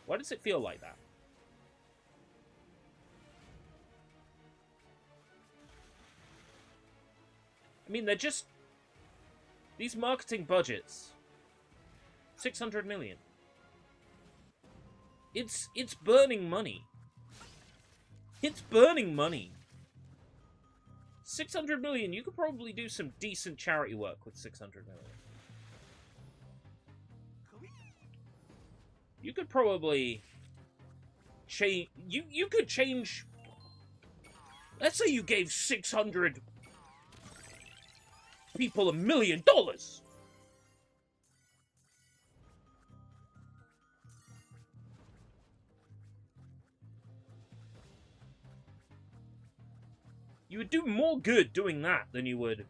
Why does it feel like that? I mean, they're just... These marketing budgets... 600 million. It's burning money. It's burning money. 600 million. You could probably do some decent charity work with 600 million. You could probably change... You could change... Let's say you gave 600 people $1 million. You would do more good doing that than you would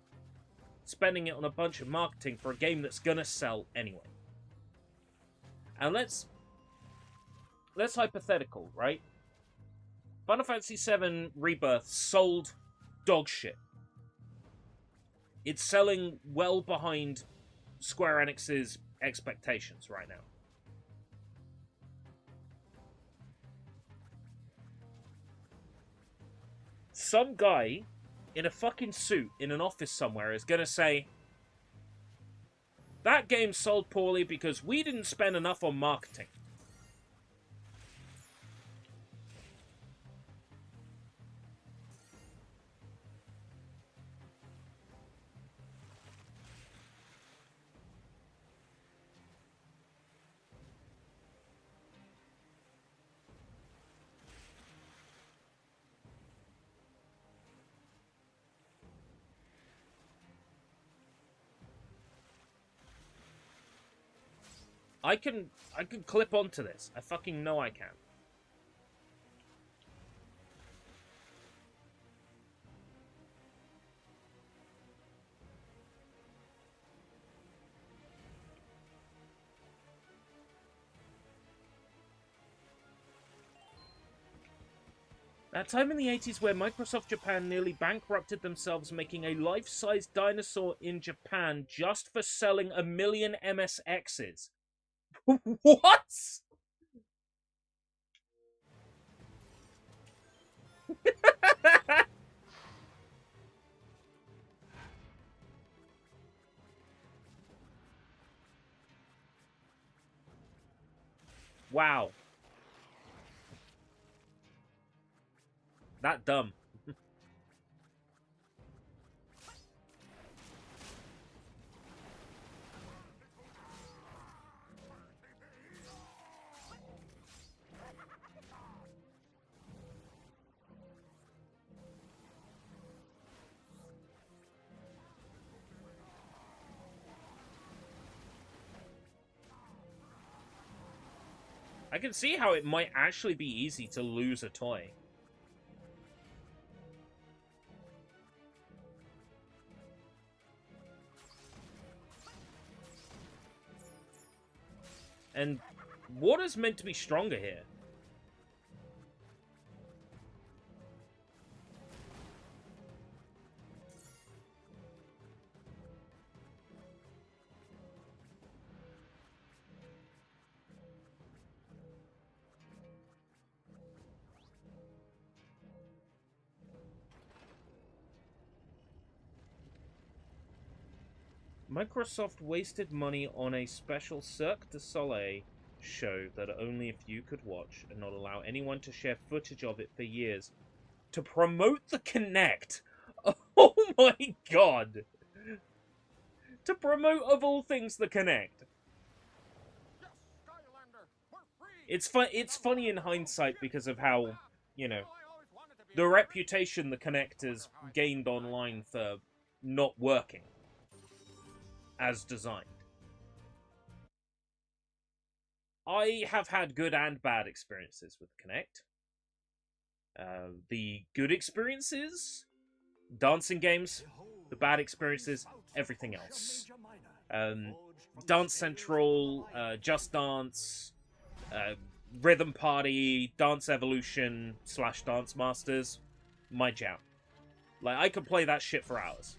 spending it on a bunch of marketing for a game that's gonna sell anyway. And let's hypothetical, right? Final Fantasy VII Rebirth sold dog shit. It's selling well behind Square Enix's expectations right now. Some guy in a fucking suit in an office somewhere is gonna say, that game sold poorly because we didn't spend enough on marketing. I can clip onto this. I fucking know I can. That time in the 80s where Microsoft Japan nearly bankrupted themselves making a life-size dinosaur in Japan just for selling 1 million MSXs. What? Wow. That dumb. I can see how it might actually be easy to lose a toy. And water's meant to be stronger here. Microsoft wasted money on a special Cirque du Soleil show that only a few could watch and not allow anyone to share footage of it for years to promote the Kinect. Oh my god! To promote, of all things, the Kinect. Yes, Skylander, we're free. It's funny in hindsight because of how, you know, the reputation the Kinect has gained online for not working as designed. I have had good and bad experiences with Kinect. The good experiences, dancing games. The bad experiences, everything else. Dance Central, Just Dance, Rhythm Party, Dance Evolution / Dance Masters, my jam. Like, I could play that shit for hours.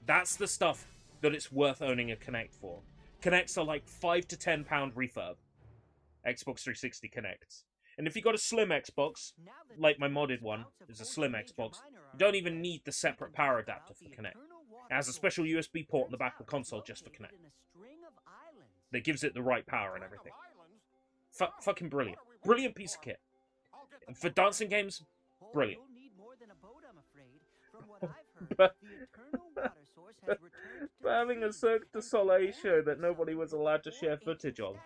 That's the stuff that it's worth owning a Kinect for. Kinects are like £5 to £10 refurb. Xbox 360 Kinects. And if you got a slim Xbox, like my modded one is a slim Xbox, you don't even need the separate power adapter for Kinect. It has a special USB port in the back of the console just for Kinect. That gives it the right power and everything. Fucking brilliant. Brilliant piece of kit. And for dancing games, brilliant. But having a Cirque du Soleil show that nobody was allowed to share footage of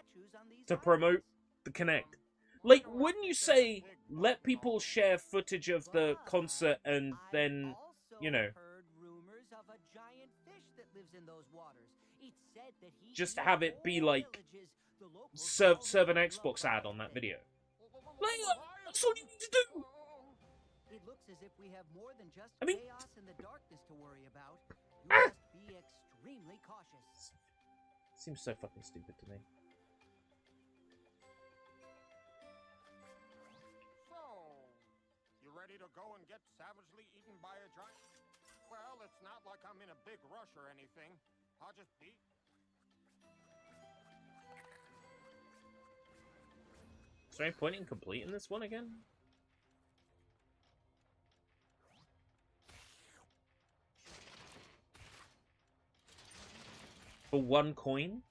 to promote the Kinect. Like, wouldn't you say, let people share footage of the concert and then, you know, just have it be like, serve an Xbox ad on that video. Like, that's all you need to do. It looks as if we have more than just I mean, chaos and the darkness to worry about. You must be extremely cautious. Seems so fucking stupid to me. So, you ready to go and get savagely eaten by a giant? Well, it's not like I'm in a big rush or anything. I'll just be... Is there any point in completing this one again? For 1 coin?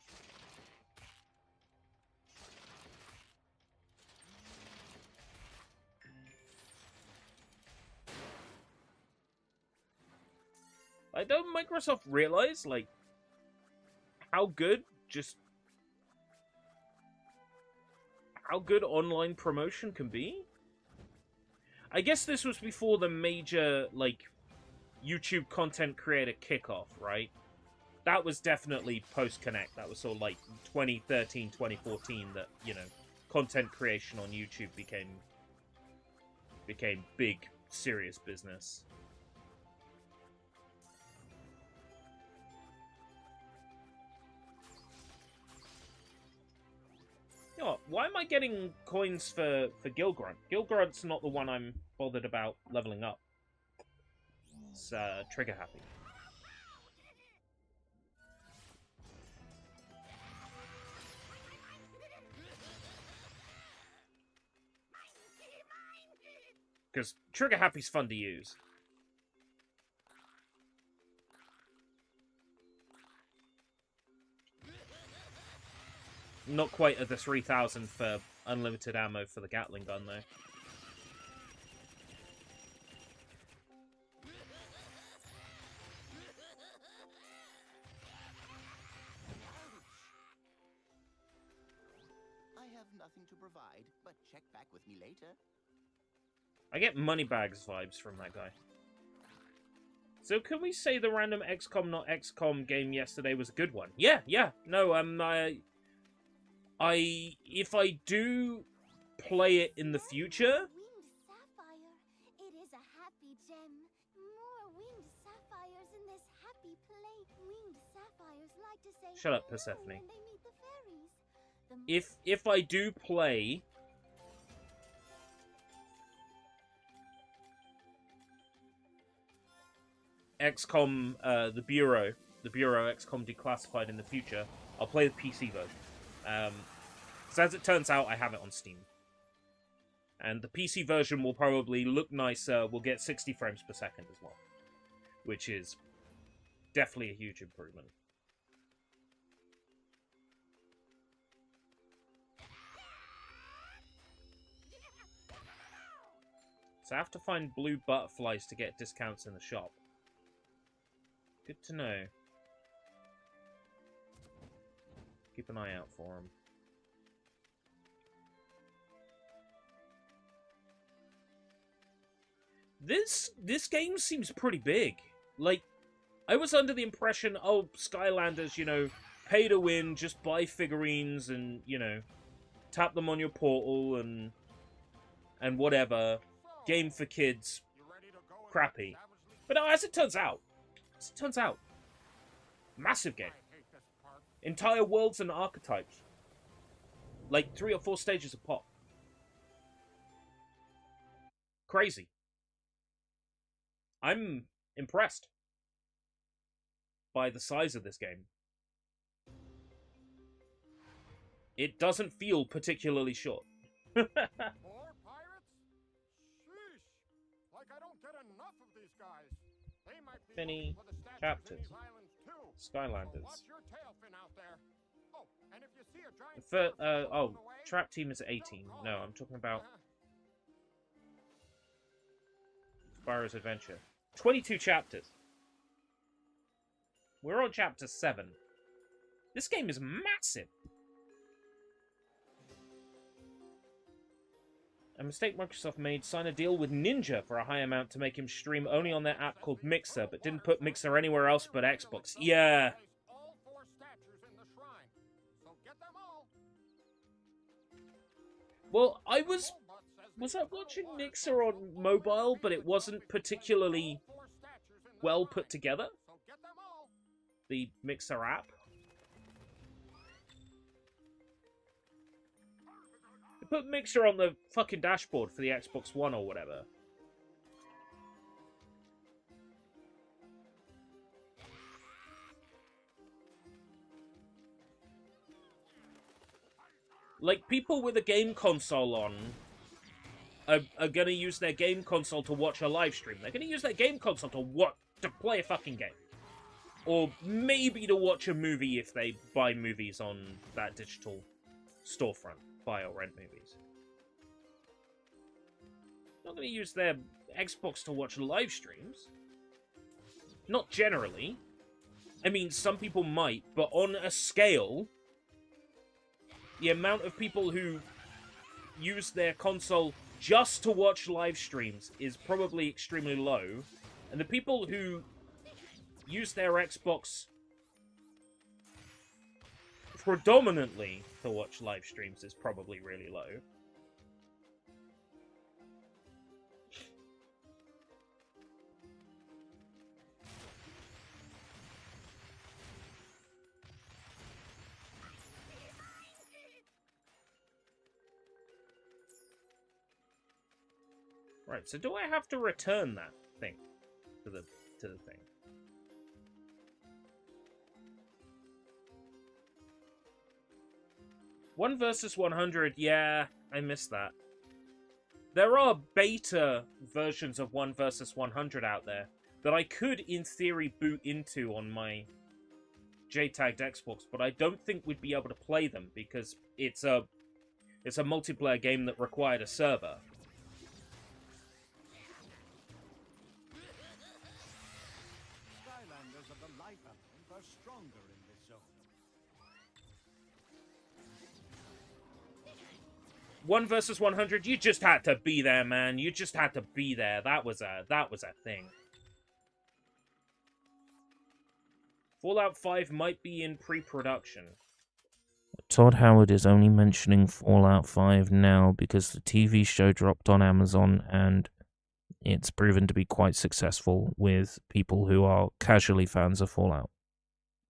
Like, don't Microsoft realize, like, how good online promotion can be? I guess this was before the major, like, YouTube content creator kickoff, right? That was definitely post-Connect. That was sort of like 2013, 2014 that, you know, content creation on YouTube became big, serious business. You know what, why am I getting coins for Gilgrunt? Gilgrunt's not the one I'm bothered about leveling up. It's trigger happy. Because Trigger Happy's fun to use. Not quite at the 3,000 for unlimited ammo for the Gatling gun, though. I have nothing to provide, but check back with me later. I get Moneybags vibes from that guy. So can we say the random XCOM not XCOM game yesterday was a good one? Yeah. No, if I do play it in the future... Winged sapphire. It is a happy gem. More winged sapphires in this happy plate. Winged sapphires like to say Shut up, hello Persephone. when they meet the fairies. If I do play... XCOM, the Bureau XCOM Declassified in the future, I'll play the PC version. So as it turns out, I have it on Steam. And the PC version will probably look nicer, will get 60 frames per second as well. Which is definitely a huge improvement. So I have to find blue butterflies to get discounts in the shop. Good to know. Keep an eye out for them. This game seems pretty big. Like, I was under the impression, oh, Skylanders, you know, pay to win, just buy figurines and, you know, tap them on your portal and whatever. Game for kids. Crappy. But no, as it turns out, massive game. Entire worlds and archetypes. Like 3 or 4 stages of pop. Crazy. I'm impressed by the size of this game. It doesn't feel particularly short. More pirates? Sheesh. Like I don't get enough of these guys. They might be Many looking for the statue chapters. of these islands too. Skylanders. So watch your tail fin out there. Oh, and if you see a giant Oh, along the way, Trap Team is 18. No, I'm talking about Spyro's Adventure. 22 chapters. We're on chapter 7. This game is massive. A mistake Microsoft made, sign a deal with Ninja for a high amount to make him stream only on their app called Mixer, but didn't put Mixer anywhere else but Xbox. Yeah. all 4 statues in the shrine. So get them all. Well, I was watching Mixer on mobile, but it wasn't particularly well put together. So get them all. The Mixer app. They put Mixer on the fucking dashboard for the Xbox One or whatever. Like, people with a game console on are gonna use their game console to watch a live stream. They're gonna use their game console to play a fucking game. Or maybe to watch a movie if they buy movies on that digital storefront. Buy or rent movies. Not gonna use their Xbox to watch live streams. Not generally. I mean, some people might, but on a scale, the amount of people who use their console just to watch live streams is probably extremely low. And the people who use their Xbox predominantly to watch live streams is probably really low. Right, so do I have to return that thing to the thing? One versus 100, yeah, I missed that. There are beta versions of 1 versus 100 out there that I could, in theory, boot into on my JTagged Xbox, but I don't think we'd be able to play them because it's a multiplayer game that required a server. Skylanders of the light element are stronger in this zone. 1 versus 100, you just had to be there, man. You just had to be there. That was a thing. Fallout 5 might be in pre-production. Todd Howard is only mentioning Fallout 5 now because the TV show dropped on Amazon and it's proven to be quite successful with people who are casually fans of Fallout.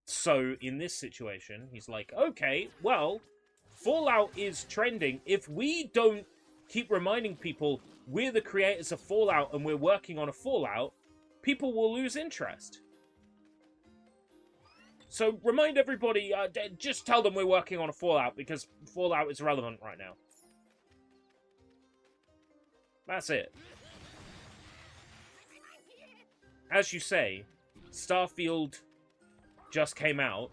So, in this situation, he's like, okay, well, Fallout is trending. If we don't keep reminding people we're the creators of Fallout and we're working on a Fallout, people will lose interest. So remind everybody, just tell them we're working on a Fallout because Fallout is relevant right now. That's it. As you say, Starfield just came out.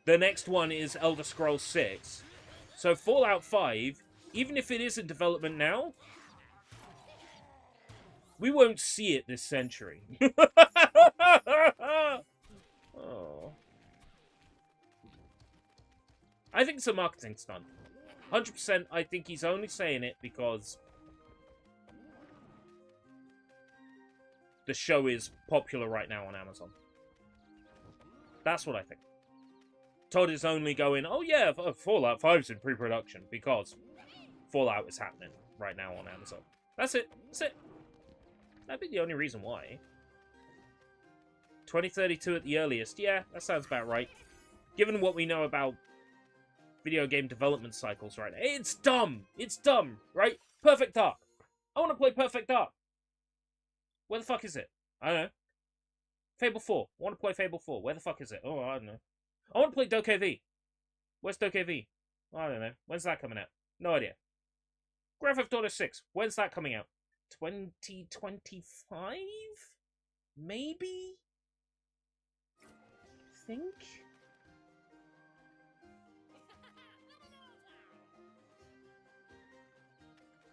The next one is Elder Scrolls 6. So Fallout 5, even if it is in development now, we won't see it this century. Oh. I think it's a marketing stunt. 100%, I think he's only saying it because the show is popular right now on Amazon. That's what I think. Todd is only going, oh yeah, Fallout 5's in pre-production because Fallout is happening right now on Amazon. That's it. That's it. That'd be the only reason why. 2032 at the earliest. Yeah, that sounds about right. Given what we know about video game development cycles right now. It's dumb. It's dumb, right? Perfect Dark. I want to play Perfect Dark. Where the fuck is it? I don't know. Fable 4. I want to play Fable 4. Where the fuck is it? Oh, I don't know. I want to play DokeV. Where's DokeV? I don't know. When's that coming out? No idea. Grand Theft Auto 6. When's that coming out? 2025? Maybe? I think?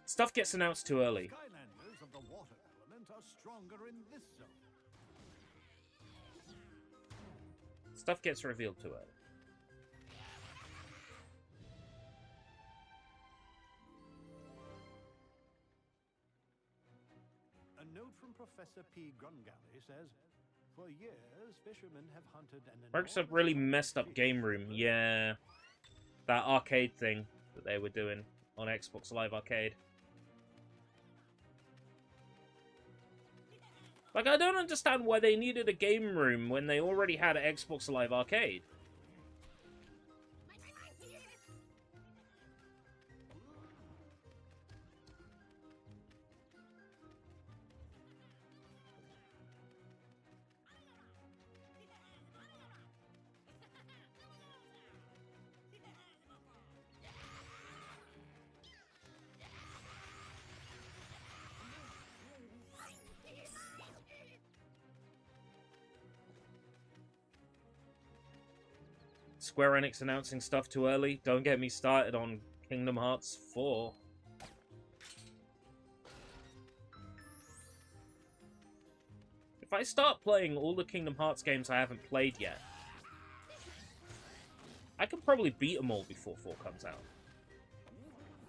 Stuff gets announced too early. Skylanders of the water element are stronger in this zone. Stuff gets revealed too early. A note from Professor P. Grungally says, for years, fishermen have hunted an Microsoft really messed up Game Room. Yeah. That arcade thing that they were doing on Xbox Live Arcade. Like, I don't understand why they needed a game room when they already had an Xbox Live Arcade. Square Enix announcing stuff too early. Don't get me started on Kingdom Hearts 4. If I start playing all the Kingdom Hearts games I haven't played yet, I can probably beat them all before 4 comes out.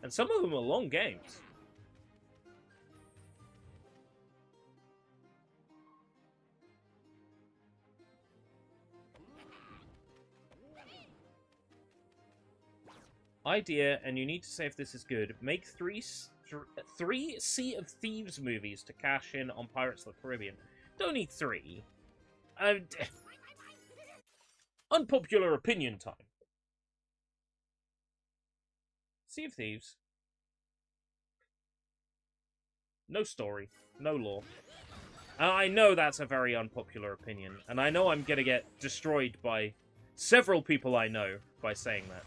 And some of them are long games. Idea, and you need to say if this is good. Make three Sea of Thieves movies to cash in on Pirates of the Caribbean. Don't need 3. Unpopular opinion time. Sea of Thieves. No story. No lore. I know that's a very unpopular opinion, and I know I'm gonna get destroyed by several people I know by saying that.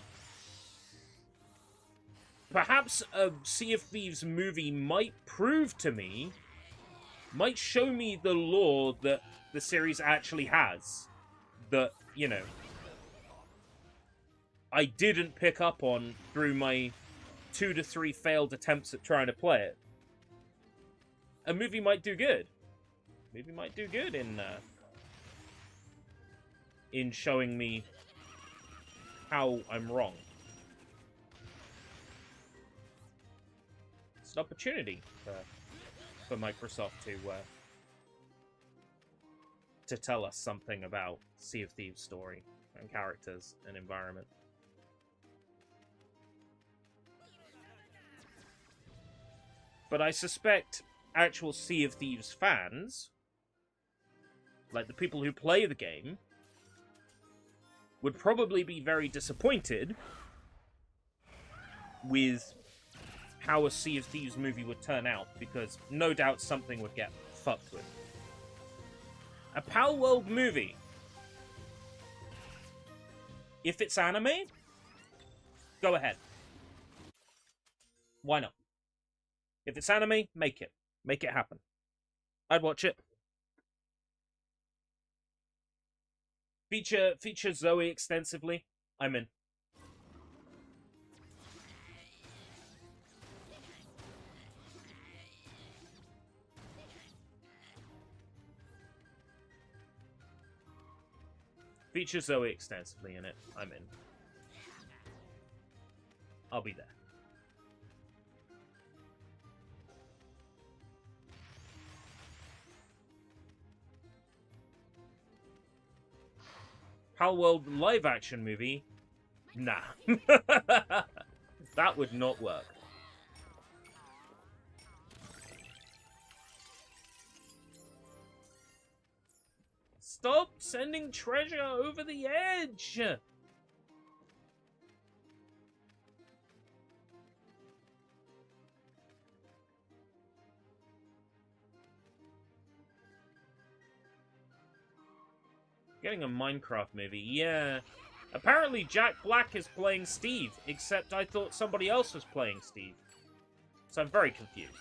Perhaps a Sea of Thieves movie might prove to me, might show me the lore that the series actually has. That, you know, I didn't pick up on through my 2 to 3 failed attempts at trying to play it. A movie might do good. A movie might do good in showing me how I'm wrong. It's an opportunity for Microsoft to tell us something about Sea of Thieves' story and characters and environment. But I suspect actual Sea of Thieves fans, like the people who play the game, would probably be very disappointed with how a Sea of Thieves movie would turn out, because no doubt something would get fucked with. A Pal World movie. If it's anime, go ahead. Why not? If it's anime, make it. Make it happen. I'd watch it. Feature Zoe extensively. I'm in. Feature Zoe extensively in it. I'm in. I'll be there. Palworld live-action movie? Nah. That would not work. Stop sending treasure over the edge! Getting a Minecraft movie, yeah. Apparently Jack Black is playing Steve, except I thought somebody else was playing Steve. So I'm very confused.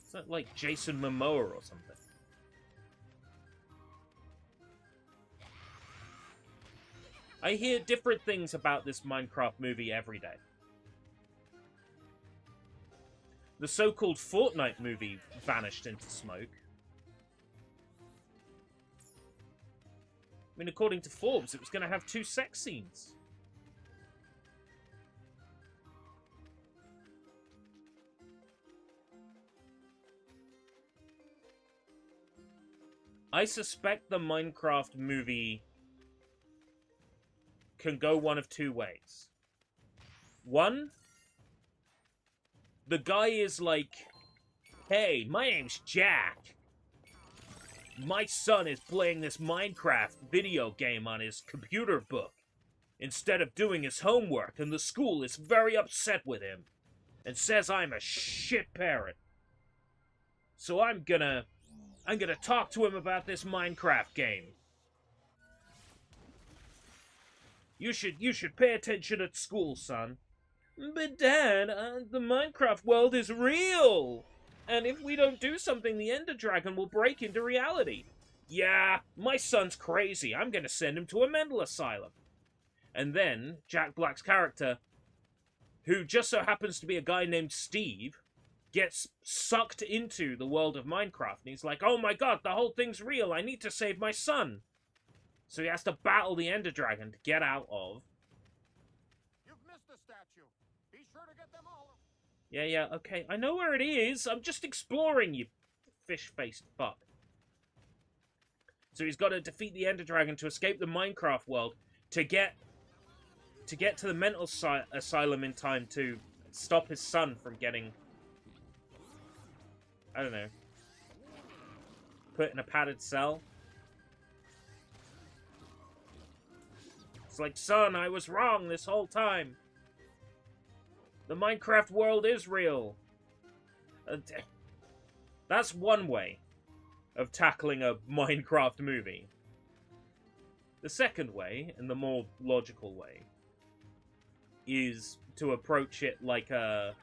Is that like Jason Momoa or something? I hear different things about this Minecraft movie every day. The so-called Fortnite movie vanished into smoke. I mean, according to Forbes, it was going to have 2 sex scenes. I suspect the Minecraft movie can go one of 2 ways. One, the guy is like, hey, my name's Jack. My son is playing this Minecraft video game on his computer book instead of doing his homework, and the school is very upset with him and says I'm a shit parent. So I'm gonna talk to him about this Minecraft game. You should pay attention at school, son. But Dad, the Minecraft world is real! And if we don't do something, the Ender Dragon will break into reality. Yeah, my son's crazy. I'm gonna send him to a mental asylum. And then, Jack Black's character, who just so happens to be a guy named Steve, gets sucked into the world of Minecraft. And he's like, oh my god, the whole thing's real. I need to save my son. So he has to battle the Ender Dragon to get out of... Yeah, okay. I know where it is. I'm just exploring, you fish-faced fuck. So he's got to defeat the Ender Dragon to escape the Minecraft world to get to the mental asylum in time to stop his son from getting, I don't know, put in a padded cell. It's like, son, I was wrong this whole time. The Minecraft world is real. That's one way of tackling a Minecraft movie. The second way, and the more logical way, is to approach it like a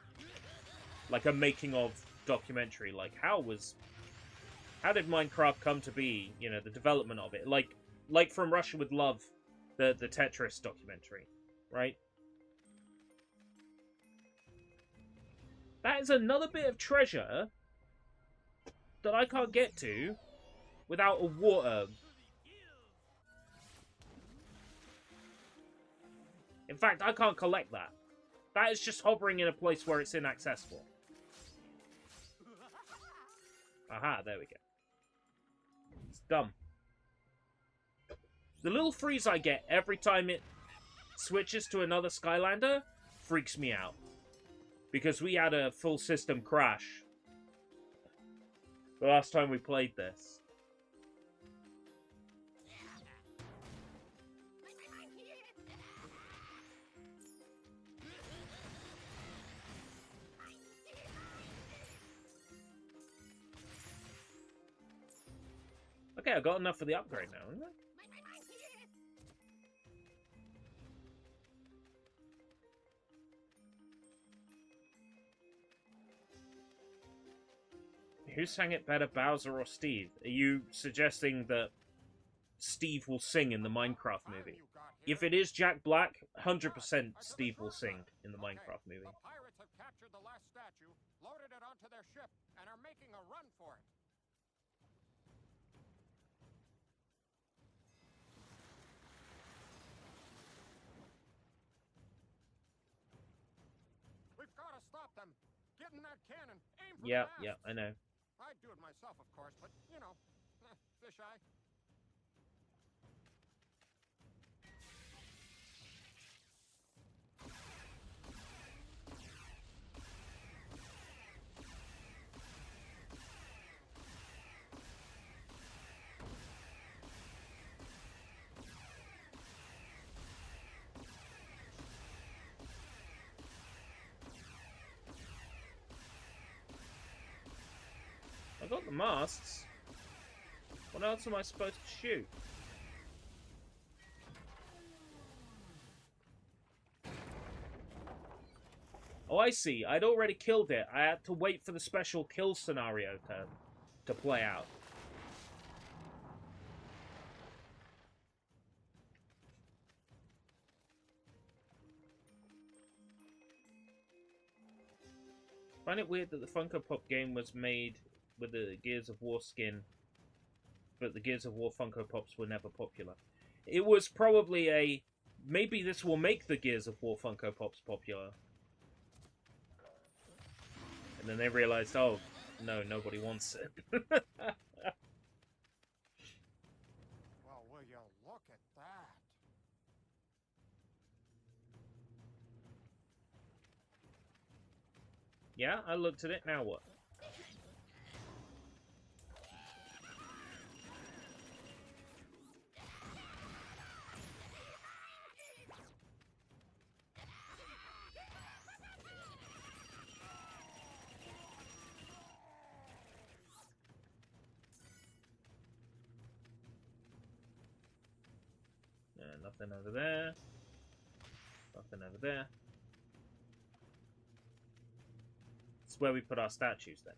making of documentary. Like, how did Minecraft come to be? You know, the development of it. Like From Russia with Love, the Tetris documentary, right? That is another bit of treasure that I can't get to without a water. In fact, I can't collect that. That is just hovering in a place where it's inaccessible. Aha, there we go. It's dumb. The little freeze I get every time it switches to another Skylander freaks me out. Because we had a full system crash the last time we played this. Okay, I got enough for the upgrade now, isn't it? Who sang it better, Bowser or Steve? Are you suggesting that Steve will sing in the Minecraft movie? If it is Jack Black, 100% Steve will sing in the Minecraft movie. The pirates have captured the last statue, loaded it onto their ship, and are making a run for it. We've got to stop them. Get button that cannon. Aim for Yeah, the mast. yeah, I know. I'd do it myself, of course, but, you know, fisheye. I got the masts. What else am I supposed to shoot? Oh, I see. I'd already killed it. I had to wait for the special kill scenario to play out. I find it weird that the Funko Pop game was made with the Gears of War skin, but the Gears of War Funko Pops were never popular. It was probably a, maybe this will make the Gears of War Funko Pops popular. And then they realized, oh, no, nobody wants it. Well, will you look at that? Yeah, I looked at it, now what? Nothing over there. Nothing over there. It's where we put our statues then.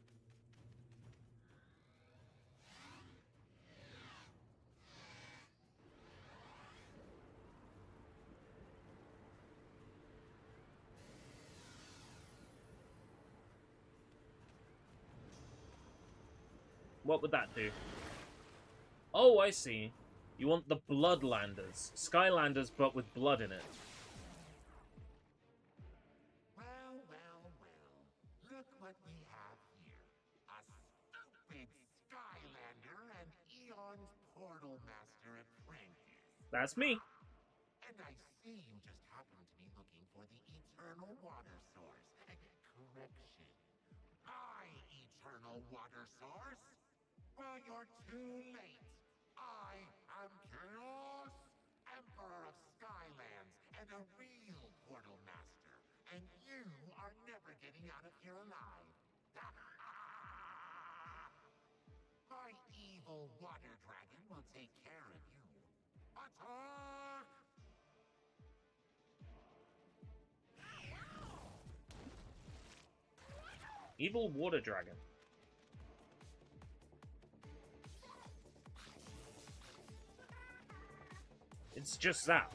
What would that do? Oh, I see. You want the Bloodlanders. Skylanders, but with blood in it. Well, look what we have here. A stupid Skylander and Eon's Portal Master apprentice. That's me. And I see you just happen to be looking for the eternal water source. Correction. My eternal water source? Well, you're too late. I am Chaos, Emperor of Skylands, and a real Portal Master. And you are never getting out of here alive. My evil water dragon will take care of you. Attack! Evil water dragon. It's just that.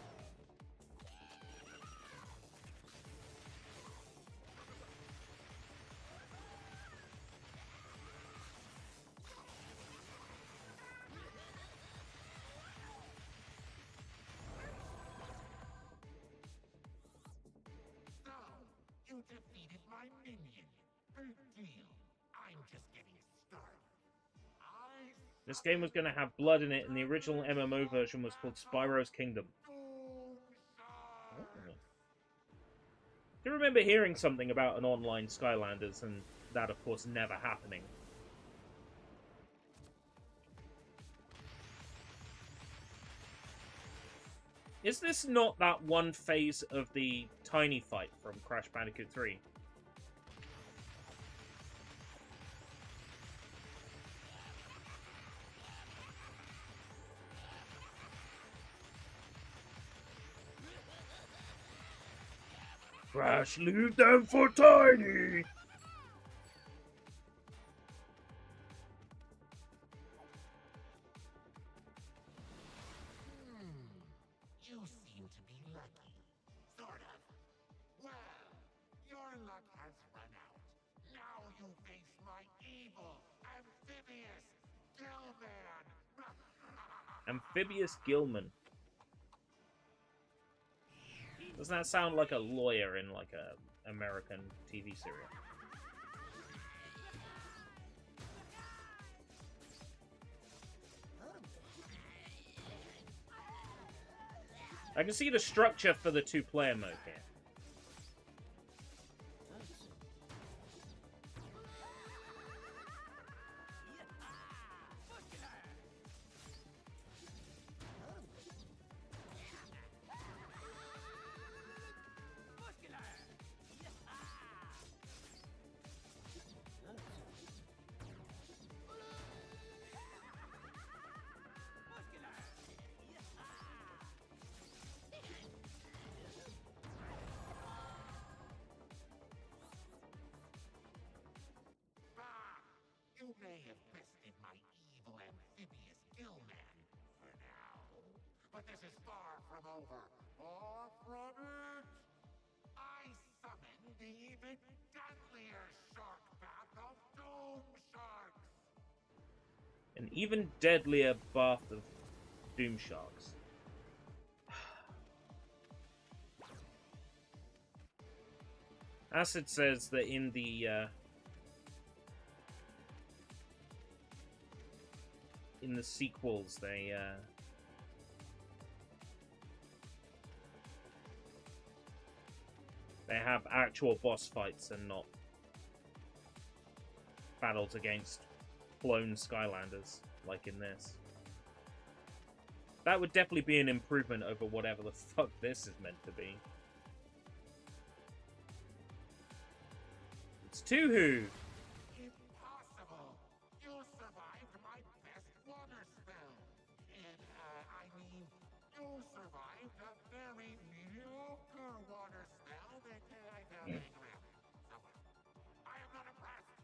So, you defeated my minion. Big deal. I'm just getting started. This game was going to have blood in it, and the original MMO version was called Spyro's Kingdom. I remember hearing something about an online Skylanders, and that, of course, never happening. Is this not that one phase of the tiny fight from Crash Bandicoot 3? Crash, leave them for Tiny! You seem to be lucky. Sort of. Well, your luck has run out. Now you face my evil, amphibious Gillman! Amphibious Gillman. Doesn't that sound like a lawyer in like a American TV serial? I can see the structure for the two-player mode here. You may have bested my evil amphibious gillman for now, but this is far from over. Far from it! I summon the even deadlier shark bath of doom sharks! An even deadlier bath of doom sharks. Acid says that in the sequels, they have actual boss fights and not battles against clone Skylanders, like in this. That would definitely be an improvement over whatever the fuck this is meant to be. It's Tuhu! Impossible! You survived my best water spell! And, I mean, you survived a very mediocre water spell that I found hanging around somewhere. I am not impressed!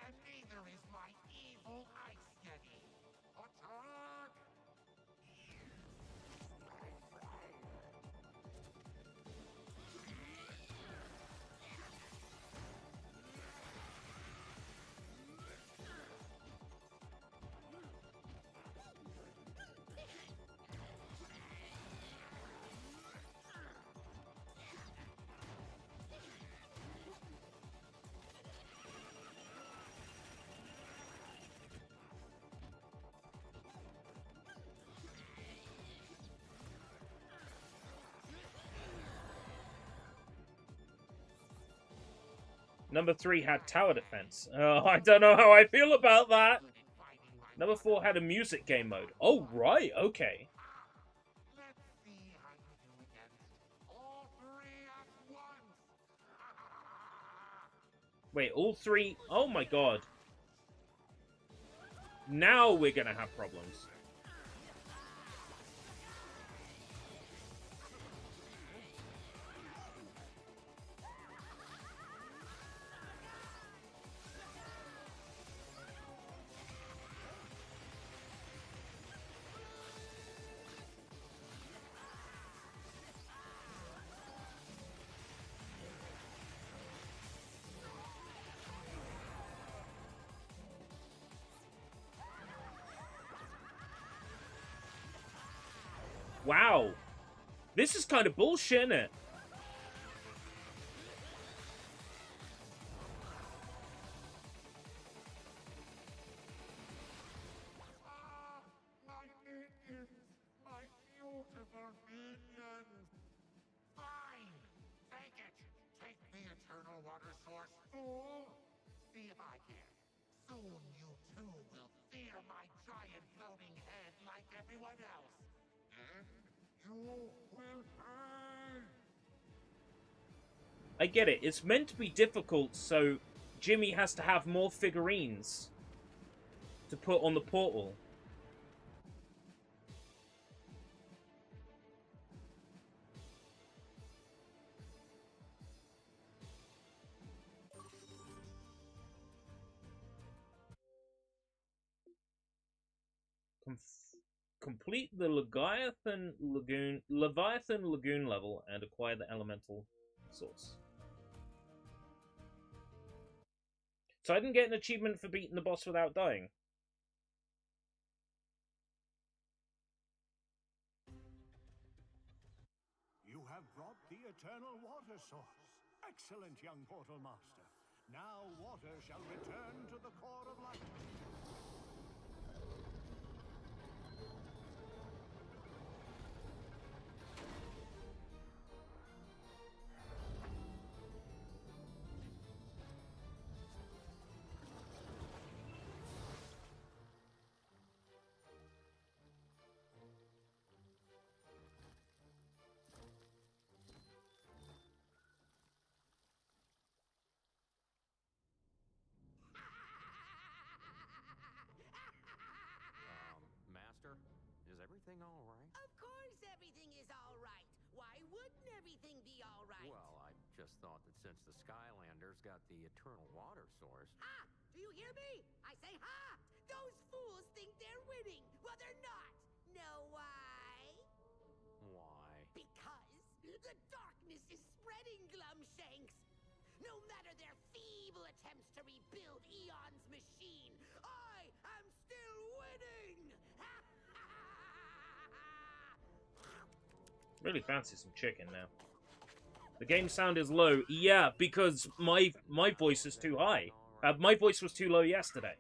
And neither is my evil ice yeti! Attack! Number 3 had tower defense. Oh, I don't know how I feel about that. Number 4 had a music game mode. Oh, right, okay. Let's see how you do against all three at once! Wait, all 3? Oh my god. Now we're gonna have problems. Wow. This is kind of bullshit, isn't it? My minions! My beautiful minions! Fine! Take it! Take the eternal water source, fool! See if I can. Soon you too will fear my giant floating head like everyone else. And you will pay! I get it. It's meant to be difficult, so Jimmy has to have more figurines to put on the portal. Complete the Leviathan Lagoon level and acquire the elemental source. So I didn't get an achievement for beating the boss without dying. You have brought the eternal water source. Excellent, young portal master. Now water shall return to the core of light. all right? Of course everything is all right. Why wouldn't everything be all right? Well, I just thought that since the Skylanders got the eternal water source... Ha! Do you hear me? I say ha! Those fools think they're winning. Well, they're not. Know why? Why? Because the darkness is spreading, Glumshanks. No matter their feeble attempts to rebuild Eon's machine, I am still winning! Really fancy some chicken now. The game sound is low. Yeah, because my voice is too high. My voice was too low yesterday.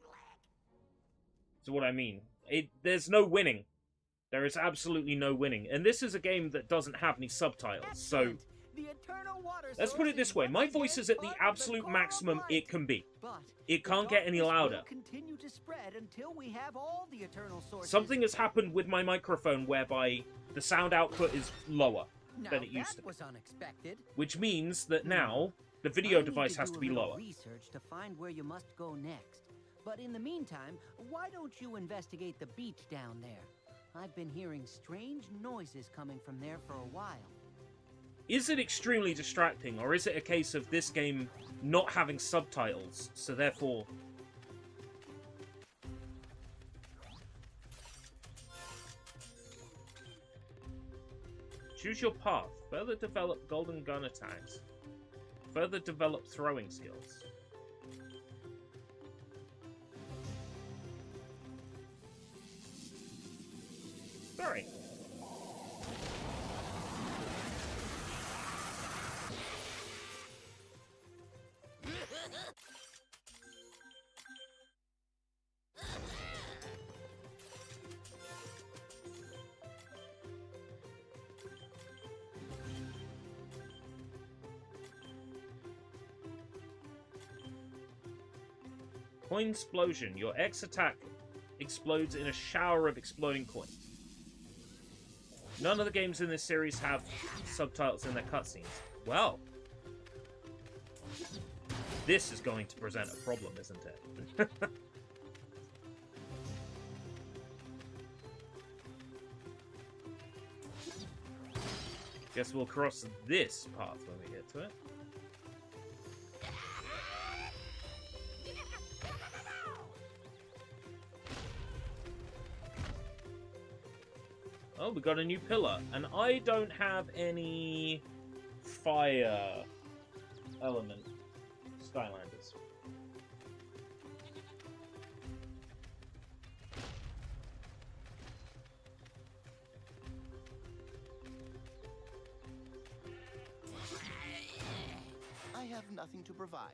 So what I mean. There's no winning. There is absolutely no winning. And this is a game that doesn't have any subtitles. So The eternal water let's put it this way. My voice is at the absolute maximum it can be. It can't get any louder. Continue to spread until we have all the eternal sources. Something has happened with my microphone whereby the sound output is lower than it used to be. That was unexpected. Which means that now the video device has to be lower. Research to find where you must go next. But in the meantime, why don't you investigate the beach down there? I've been hearing strange noises coming from there for a while. Is it extremely distracting, or is it a case of this game not having subtitles, so therefore... Choose your path. Further develop golden gun attacks. Further develop throwing skills. Sorry. Coin explosion. Your X attack explodes in a shower of exploding coins. None of the games in this series have subtitles in their cutscenes. Well, this is going to present a problem, isn't it? Guess we'll cross this path when we get to it. Oh, we got a new pillar, and I don't have any fire element Skylanders. I have nothing to provide.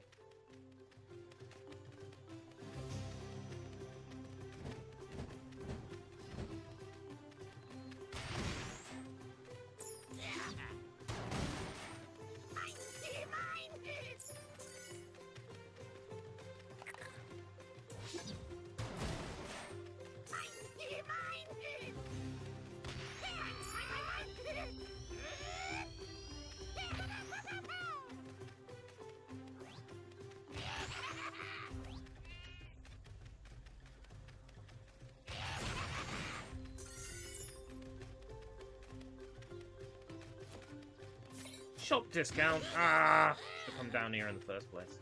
Shop discount. Ah, to come down here in the first place.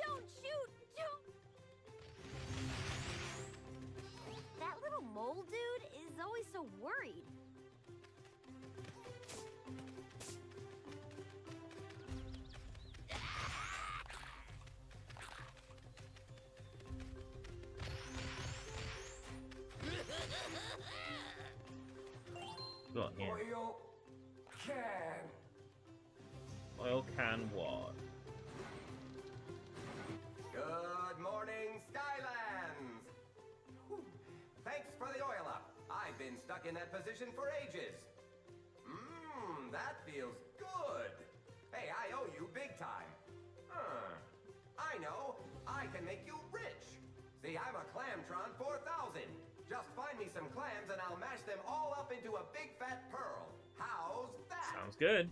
Don't shoot! Don't! That little mole dude is always so worried. Got here. Oil can. Oil can what? Good morning, Skylands! Whew. Thanks for the oil up. I've been stuck in that position for ages. That feels good. Hey, I owe you big time. I know. I can make you rich. See, I'm a Clamtron 4000. Just Sounds good.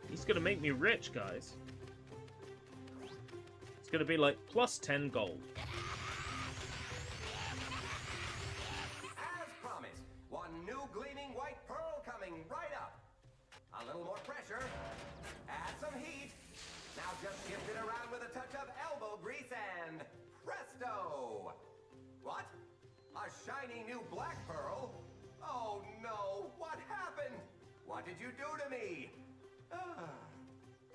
He's gonna make me rich, guys. It's gonna be like plus 10 gold. As promised, one new gleaming white pearl coming right up. A little more pressure. Add some heat. Now just shift it around with a touch of elbow grease and presto! What? A shiny new black pearl? Oh no, what happened? What did you do to me?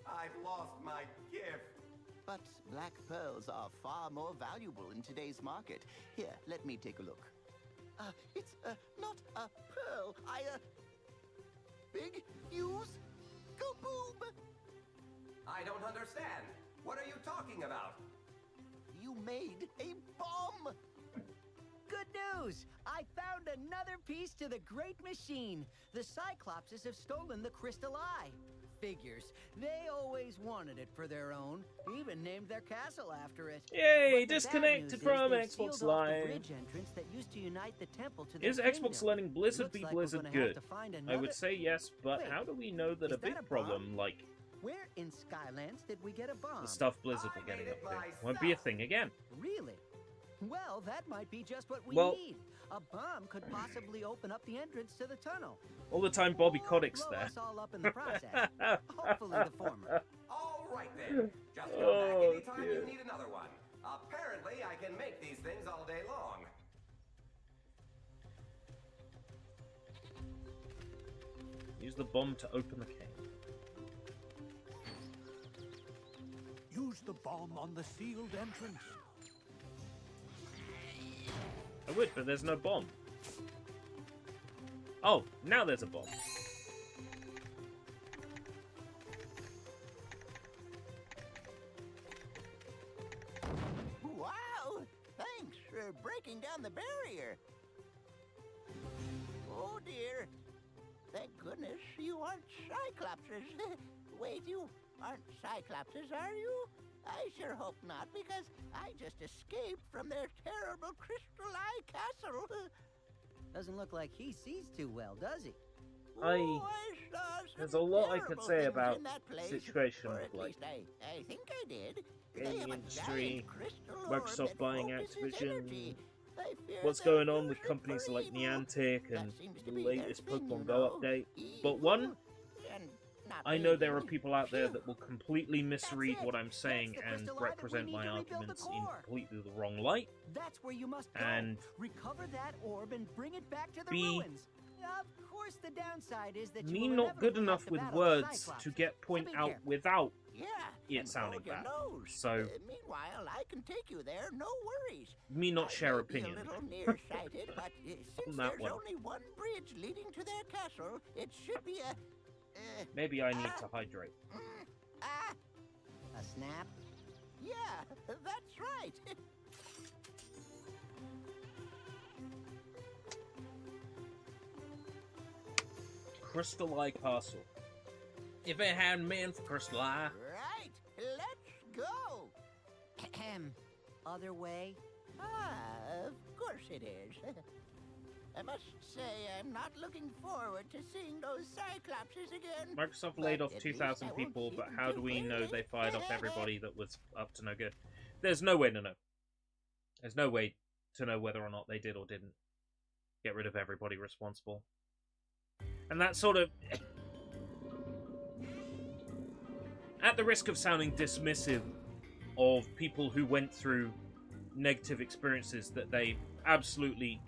I've lost my gift. But black pearls are far more valuable in today's market. Here, let me take a look. It's not a pearl. Big use kaboob. I don't understand. What are you talking about? You made a bomb. Good news! I found another piece to the great machine. The Cyclopses have stolen the Crystal Eye. Figures. They always wanted it for their own. Even named their castle after it. Yay! But the Disconnected bad news from is they've Xbox sealed off the Live. bridge entrance that used to unite the temple to the Is Xbox kingdom. letting Blizzard Looks be like we're Blizzard gonna have good? to find I another- would say yes, but Wait, how do we know that a is that big a bomb? problem like Where in Skylands did we get a bomb? the stuff Blizzard were getting up to won't be a thing again? Really? Well, that might be just what we Well- need. A bomb could possibly open up the entrance to the tunnel. All the time Bobby Or Kotick's blow there. us all up in the process. Hopefully the former. All right then. Just come Oh, back anytime dear. you need another one. Apparently, I can make these things all day long. Use the bomb to open the cave. Use the bomb on the sealed entrance. I would, but there's no bomb. Oh, now there's a bomb. Wow! Thanks for breaking down the barrier. Oh dear. Thank goodness you aren't Cyclopses. Wait, you aren't Cyclopses, are you? I sure hope not, because I just escaped from their terrible Crystal Eye Castle. Doesn't look like he sees too well, does he? I saw some there's a lot I could terrible say things about in that place, situation or with, at like, least I think I did. They gaming have a industry, giant crystal orb Microsoft that buying focuses Activision, energy. I fear what's they're going on with used companies for like evil. Niantic and That seems to the be their latest thing, Pokemon you Go know. update. But Evil one, and not I know there are pleasing. people out there Phew. that will completely misread it. what I'm saying That's the and crystal eye that we represent need my to rebuild the arguments in core. completely the wrong light. That's where you must go. And recover that orb and bring it back to the B, ruins. Of course, the downside is that me you will not good inevitably enough have to with battle the words Cyclops. to get point be out careful. without Yeah, it and sounding hold your bad. nose. So Meanwhile, I can take you there, no worries. me not I share may opinion. Be a little nearsighted, but since that there's one. only one bridge leading to their castle, it should be a. Maybe I need to hydrate. A snap? Yeah, that's right. Crystal Eye Castle. If it hadn't been for Crystal Eye, Right, let's go. Ahem. Other way? Of course it is. I must say, I'm not looking forward to seeing those Cyclopses again. Microsoft But laid off at least 2,000 I won't people, see but them how too do we know clearly. they fired off everybody that was up to no good? There's no way to know. There's no way to know whether or not they did or didn't get rid of everybody responsible. And that sort of... At the risk of sounding dismissive of people who went through negative experiences that they absolutely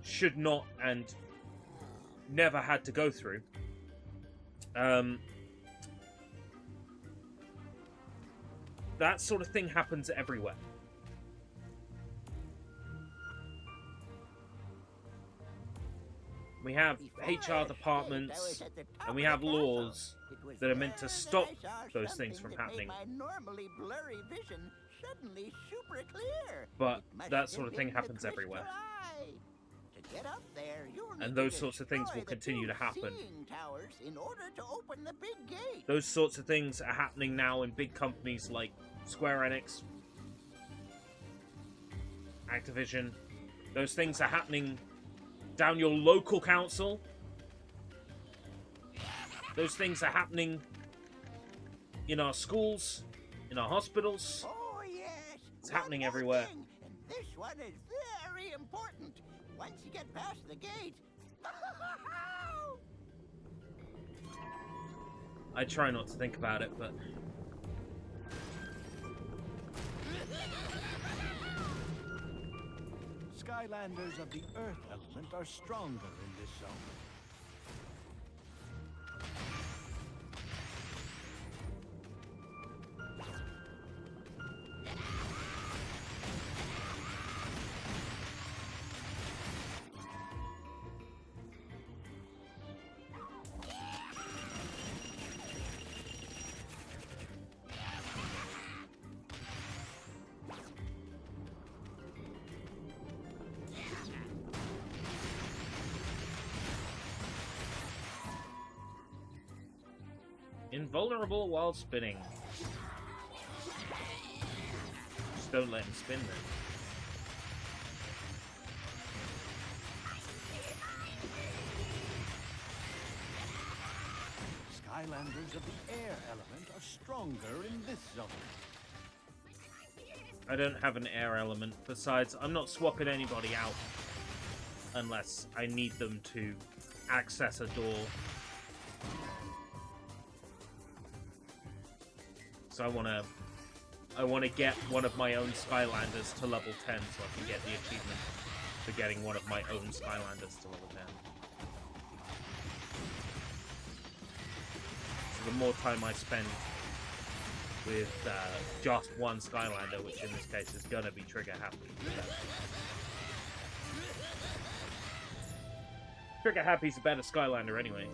should not and never had to go through, that sort of thing happens everywhere. We have Before HR I escaped, I was departments, at the top and we of the have castle. laws It was that are meant to there stop that I saw those things something from that made happening. my normally blurry vision suddenly super clear. But It must that sort have of thing been the happens everywhere. crystal eye. To get up there, you'll need And to those sorts of things destroy will the continue two to happen. seeing towers in order to open the big gate. Those sorts of things are happening now in big companies like Square Enix, Activision. Those things are happening down your local council. Those things are happening in our schools, in our hospitals. Oh yes, It's one happening more everywhere. thing, and this one is very important. Once you get past the gate. I try not to think about it, but Skylanders of the Earth element are stronger in this zone. invulnerable while spinning. Just don't let him spin then. Skylanders of the air element are stronger in this zone. I don't have an air element. Besides, I'm not swapping anybody out unless I need them to access a door. So I wanna get one of my own Skylanders to level 10 so I can get the achievement for getting one of my own Skylanders to level 10. So the more time I spend with just one Skylander, which in this case is gonna be Trigger Happy. Trigger Happy's a better Skylander anyway.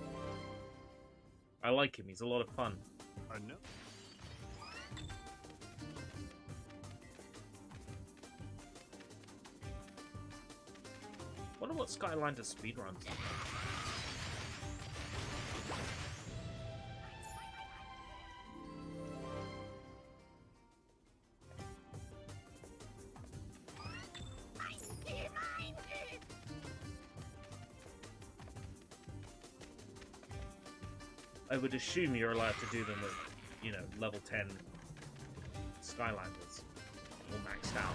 I like him, he's a lot of fun. No. Wonder what Skylander speedruns are. I would assume you're allowed to do them with, you know, level 10 Skylanders. All maxed out.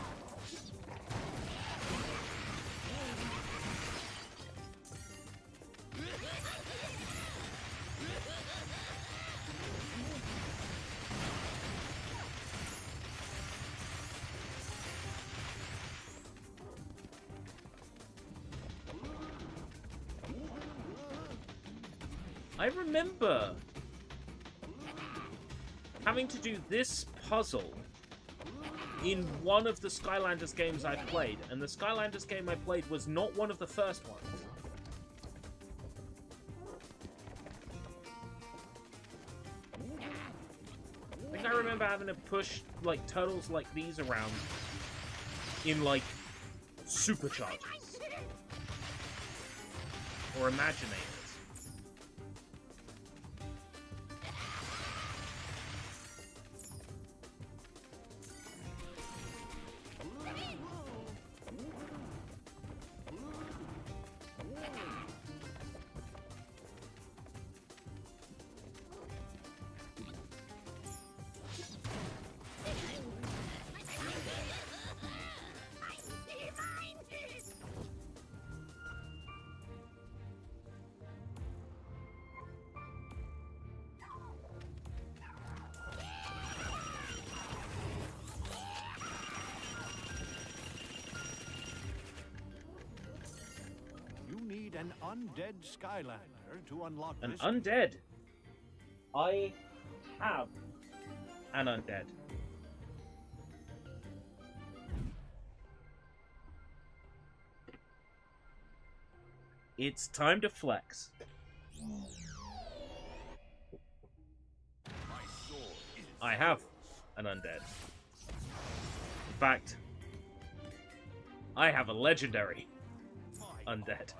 I remember having to do this puzzle in one of the Skylanders games I played, and the Skylanders game I played was not one of the first ones. I think I remember having to push, like, turtles like these around in, like, superchargers. Or Imaginators. An undead Skylander to unlock An this. undead. I have an undead. It's time to flex. I have an undead. In fact, I have a legendary undead.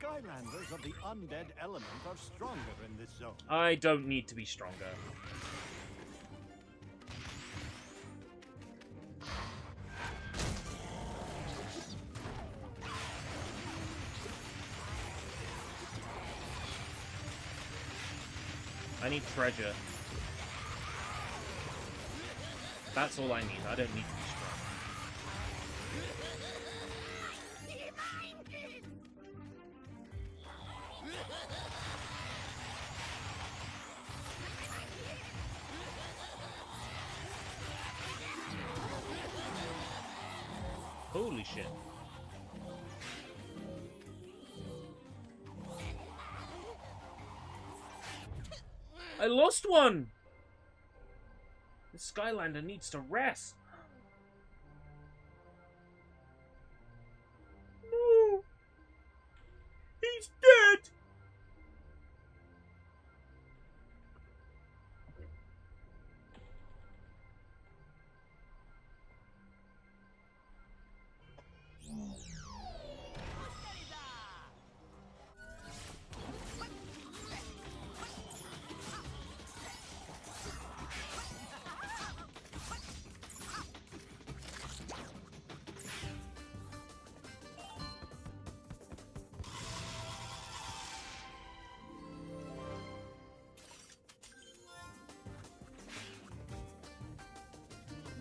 Skylanders of the undead element are stronger in this zone. I don't need to be stronger. I need treasure. That's all I need. I don't need to be strong. Holy shit. I lost one! The Skylander needs to rest. No! He's dead!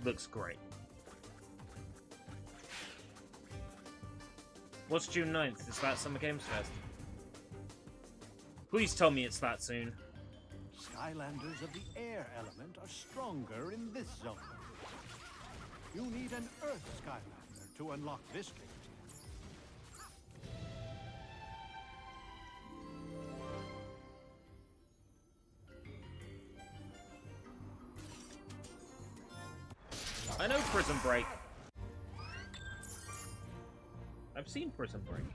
Looks great. What's June 9th? Is that Summer Games Fest? Please tell me it's that soon. Skylanders of the air element are stronger in this zone. You need an Earth Skylander to unlock this gate. I know Prison Break. I've seen Prison Break. In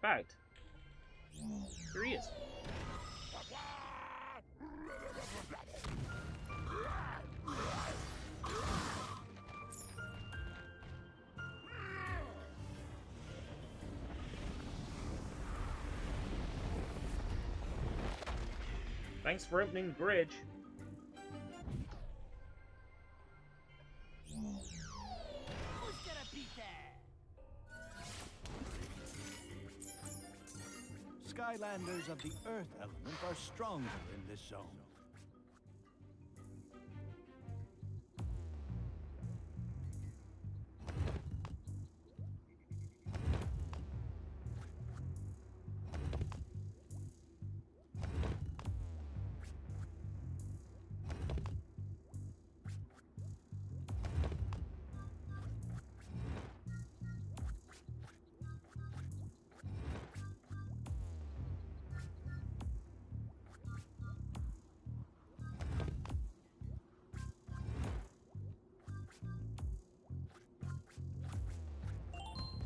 fact, here he is. Thanks for opening the bridge. Skylanders of the Earth element are stronger in this zone.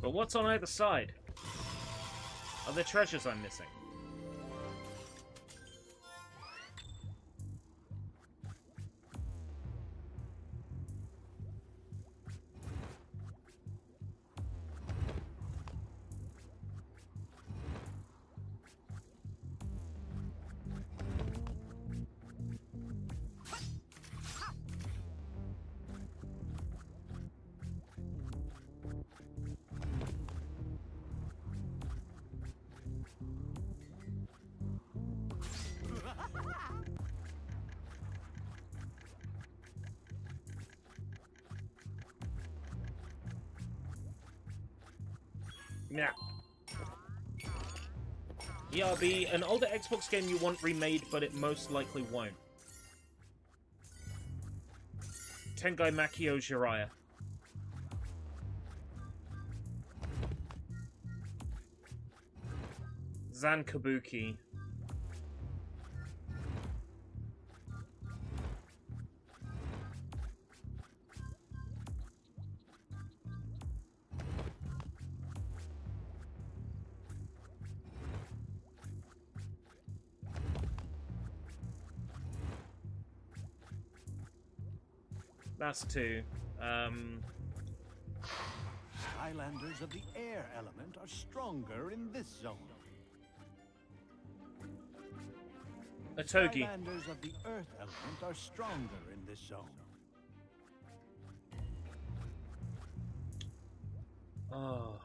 But what's on either side? Are there treasures I'm missing? Yeah. ERB, an older Xbox game you want remade, but it most likely won't. Tengai Makio Jiraiya. Zankabuki. That's 2. Skylanders of the air element are stronger in this zone. A Togi. Skylanders of the earth element are stronger in this zone. Oh.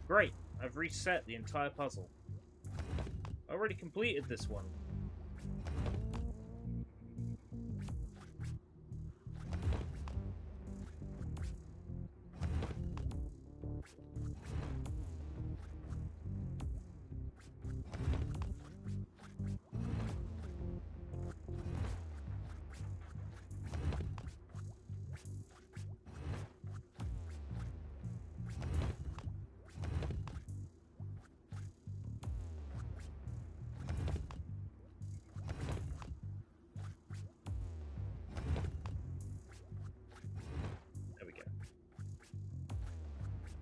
Great, I've reset the entire puzzle. I already completed this one.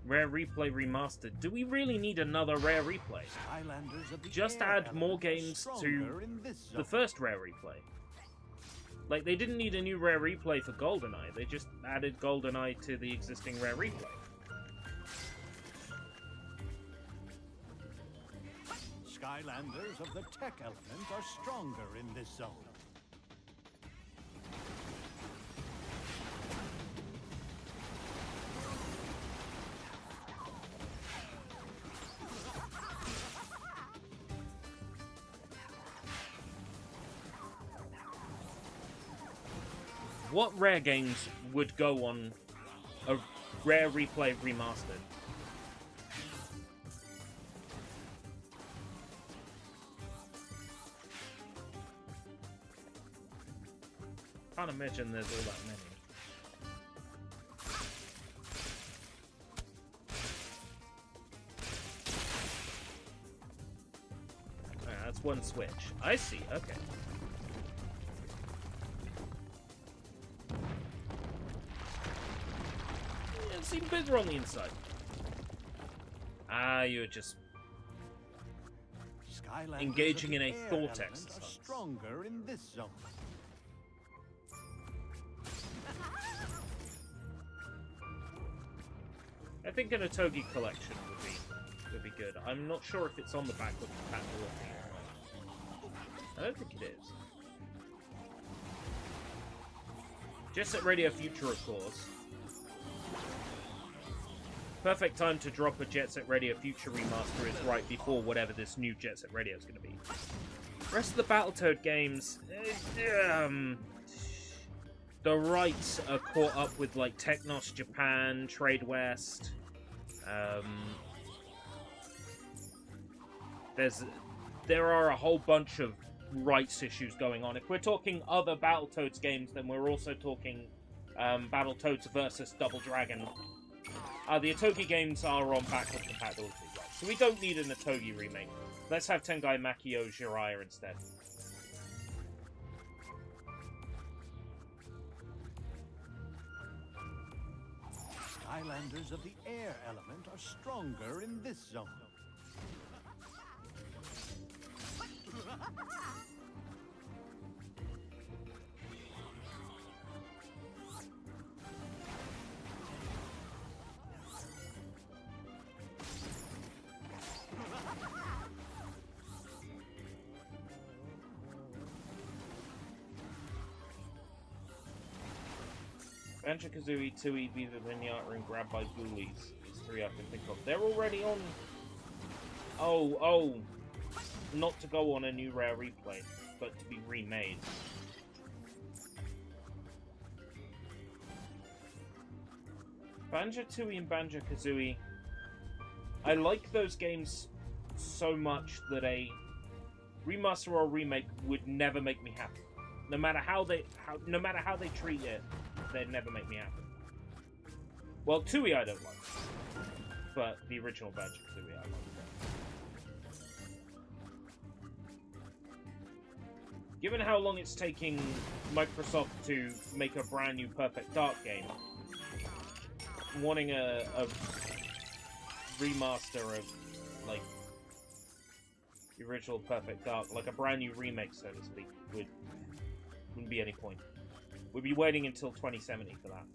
Rare Replay Remastered. Do we really need another Rare Replay? Just add more games to the first Rare Replay. Like, they didn't need a new Rare Replay for GoldenEye. They just added GoldenEye to the existing Rare Replay. Skylanders of the tech element are stronger in this zone. What Rare games would go on a Rare Replay Remastered? Can't imagine there's all that many. That's one Switch. I see, okay. It seemed bigger on the inside. Ah, you're just engaging in a thought exercise. Stronger in this zone. I think an Otogi collection would be good. I'm not sure if it's on the back of the compatibility. I don't think it is. Jet Set Radio Future, of course. Perfect time to drop a Jet Set Radio Future remaster is right before whatever this new Jet Set Radio is going to be. The rest of the Battletoad games, the rights are caught up with like Technos Japan, Trade West. There are a whole bunch of rights issues going on. If we're talking other Battletoads games, then we're also talking Battletoads versus Double Dragon. The Otogi games are on backward compatibility, right? So we don't need an Otogi remake. Let's have Tengai Makio Jiraiya instead. Skylanders of the air element are stronger in this zone. Banjo-Kazooie, Tooie, Viva Pinata, and Grab by Ghoulies. There's 3 I can think of. They're already on... Oh. Not to go on a new Rare Replay, but to be remade. Banjo-Tooie and Banjo-Kazooie... I like those games so much that a remaster or remake would never make me happy. No matter how they treat it, they'd never make me happy. Well, Tooie I don't like, but the original Banjo-Kazooie I like. Given how long it's taking Microsoft to make a brand new Perfect Dark game, wanting a remaster of, like, the original Perfect Dark, like a brand new remake, so to speak, wouldn't be any point. We'd be waiting until 2070 for that.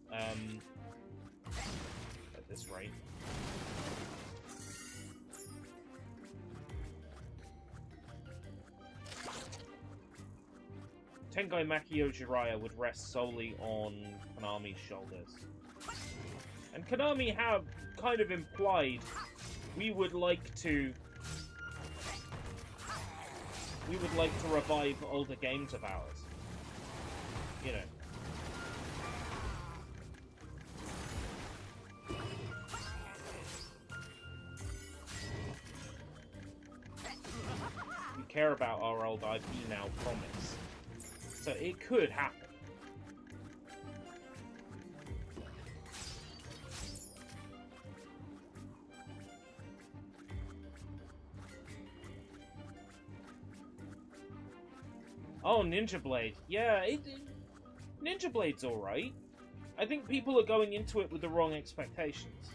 At this rate. Tengai Makio Jiraiya would rest solely on Konami's shoulders. And Konami have kind of implied we would like to revive older games of ours. You know. We care about our old IP now, promise. So it could happen. Oh, Ninja Blade. Yeah, Ninja Blade's alright. I think people are going into it with the wrong expectations.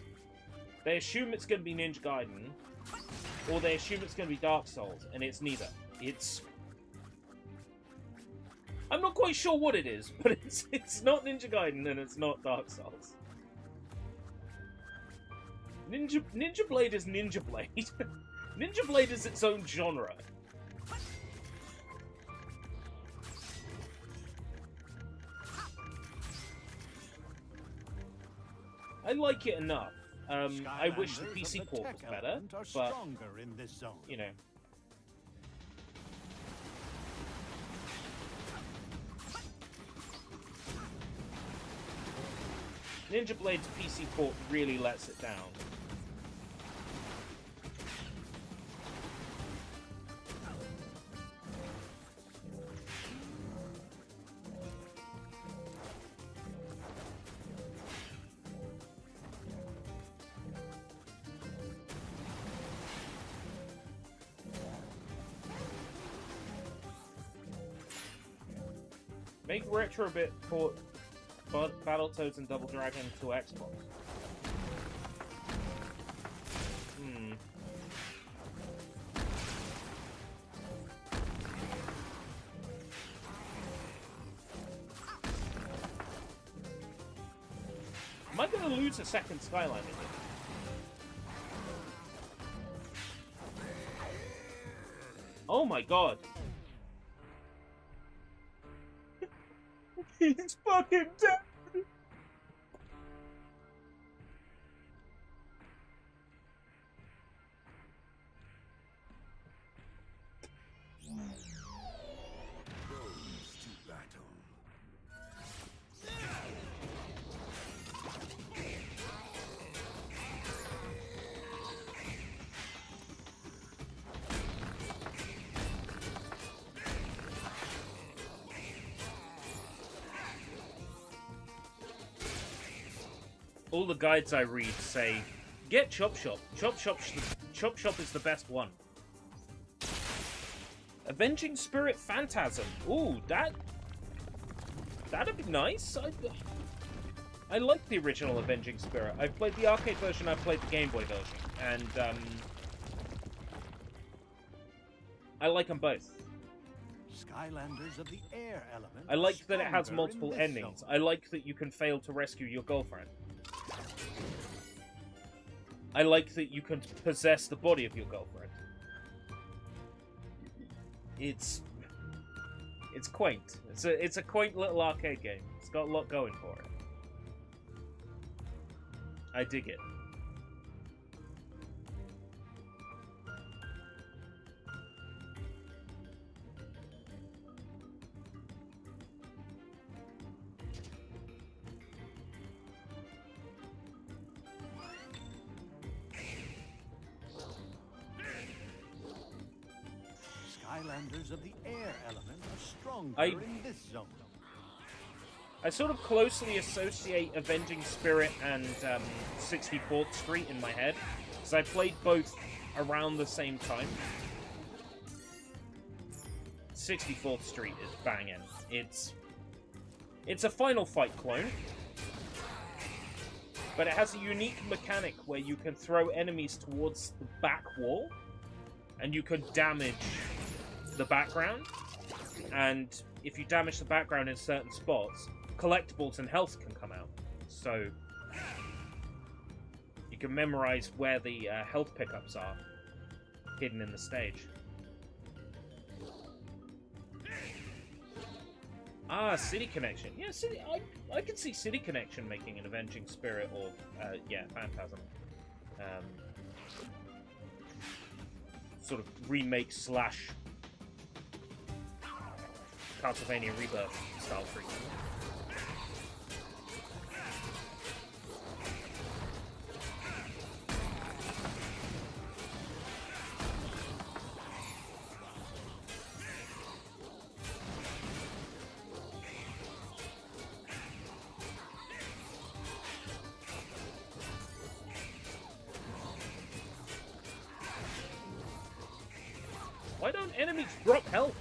They assume it's going to be Ninja Gaiden, or they assume it's going to be Dark Souls, and it's neither. I'm not quite sure what it is, but it's not Ninja Gaiden and it's not Dark Souls. Ninja Blade is Ninja Blade. Ninja Blade is its own genre. I like it enough. I wish the PC port was better, but, you know. Ninja Blade's PC port really lets it down. Make Retrobit port Battletoads and Double Dragon to Xbox. Am I going to lose a second Skylander here? Oh my god. He's fucking dead! All the guides I read say, get Chop Shop. Chop Shop is the best one. Avenging Spirit Phantasm. Ooh, that'd be nice. I like the original Avenging Spirit. I've played the arcade version, I've played the Game Boy version, and I like them both. Skylanders of the air element. I like that it has multiple endings. Zone. I like that you can fail to rescue your girlfriend. I like that you can possess the body of your girlfriend. It's quaint. It's a quaint little arcade game. It's got a lot going for it. I dig it. Skylanders of the air element are stronger I- in this zone. I sort of closely associate Avenging Spirit and 64th Street in my head, because I played both around the same time. 64th Street is banging. It's a Final Fight clone, but it has a unique mechanic where you can throw enemies towards the back wall, and you can damage the background, and if you damage the background in certain spots, collectibles and health can come out. So you can memorize where the health pickups are hidden in the stage. Ah, City Connection. Yeah, I can see City Connection making an Avenging Spirit or, yeah, Phantasm. Sort of remake slash Castlevania Rebirth style treatment. Why don't enemies drop health?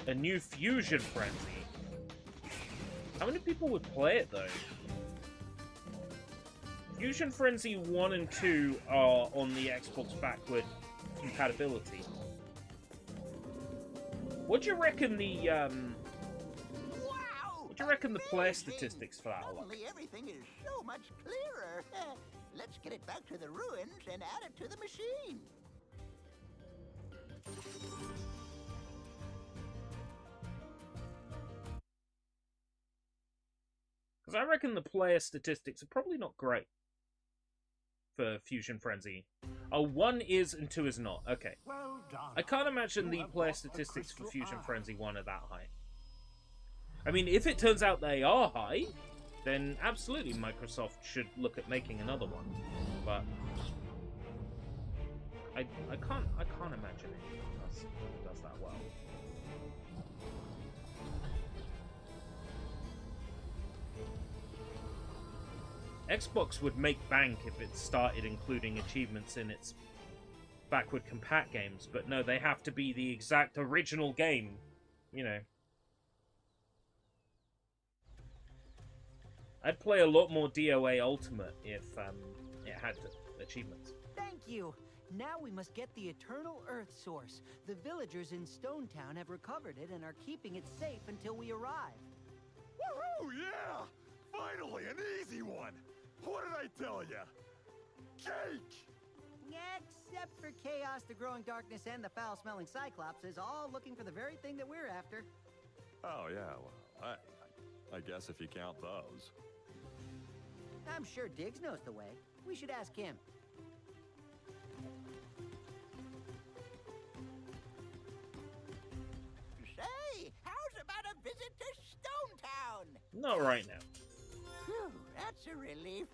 A new Fusion Frenzy. How many people would play it, though? Fusion Frenzy 1 and 2 are on the Xbox backward compatibility. What do you reckon the, Wow! what do you reckon the player Amazing! statistics for that are like? Suddenly everything is so much clearer. Let's get it back to the ruins and add it to the machine. Because I reckon the player statistics are probably not great for Fusion Frenzy. Oh, 1 is and 2 is not. Okay. Well done. I can't imagine the player statistics for Fusion Frenzy 1 are that high. I mean, if it turns out they are high, then absolutely Microsoft should look at making another one. But I can't imagine it does that well. Xbox would make bank if it started including achievements in its backward compat games, but no, they have to be the exact original game, you know. I'd play a lot more DOA Ultimate if it had achievements. Thank you. Now we must get the Eternal Earth Source. The villagers in Stone Town have recovered it and are keeping it safe until we arrive. Woohoo! Yeah! Finally, an easy one! What did I tell you? Cake! Except for Chaos, the Growing Darkness, and the foul-smelling Cyclopses, all looking for the very thing that we're after. Oh, yeah, well, I guess if you count those. I'm sure Diggs knows the way. We should ask him. Say, how's about a visit to Stone Town? Not right now. Phew, that's a relief.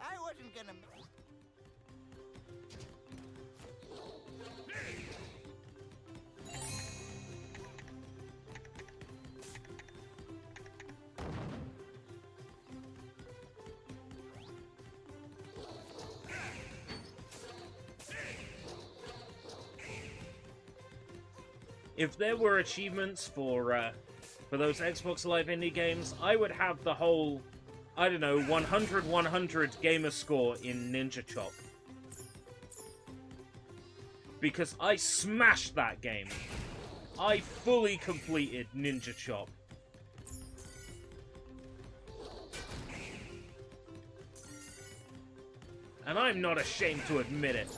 I wasn't gonna... If there were achievements for those Xbox Live Indie games, I would have the whole, I don't know, 100-100 gamer score in Ninja Chop. Because I smashed that game. I fully completed Ninja Chop. And I'm not ashamed to admit it.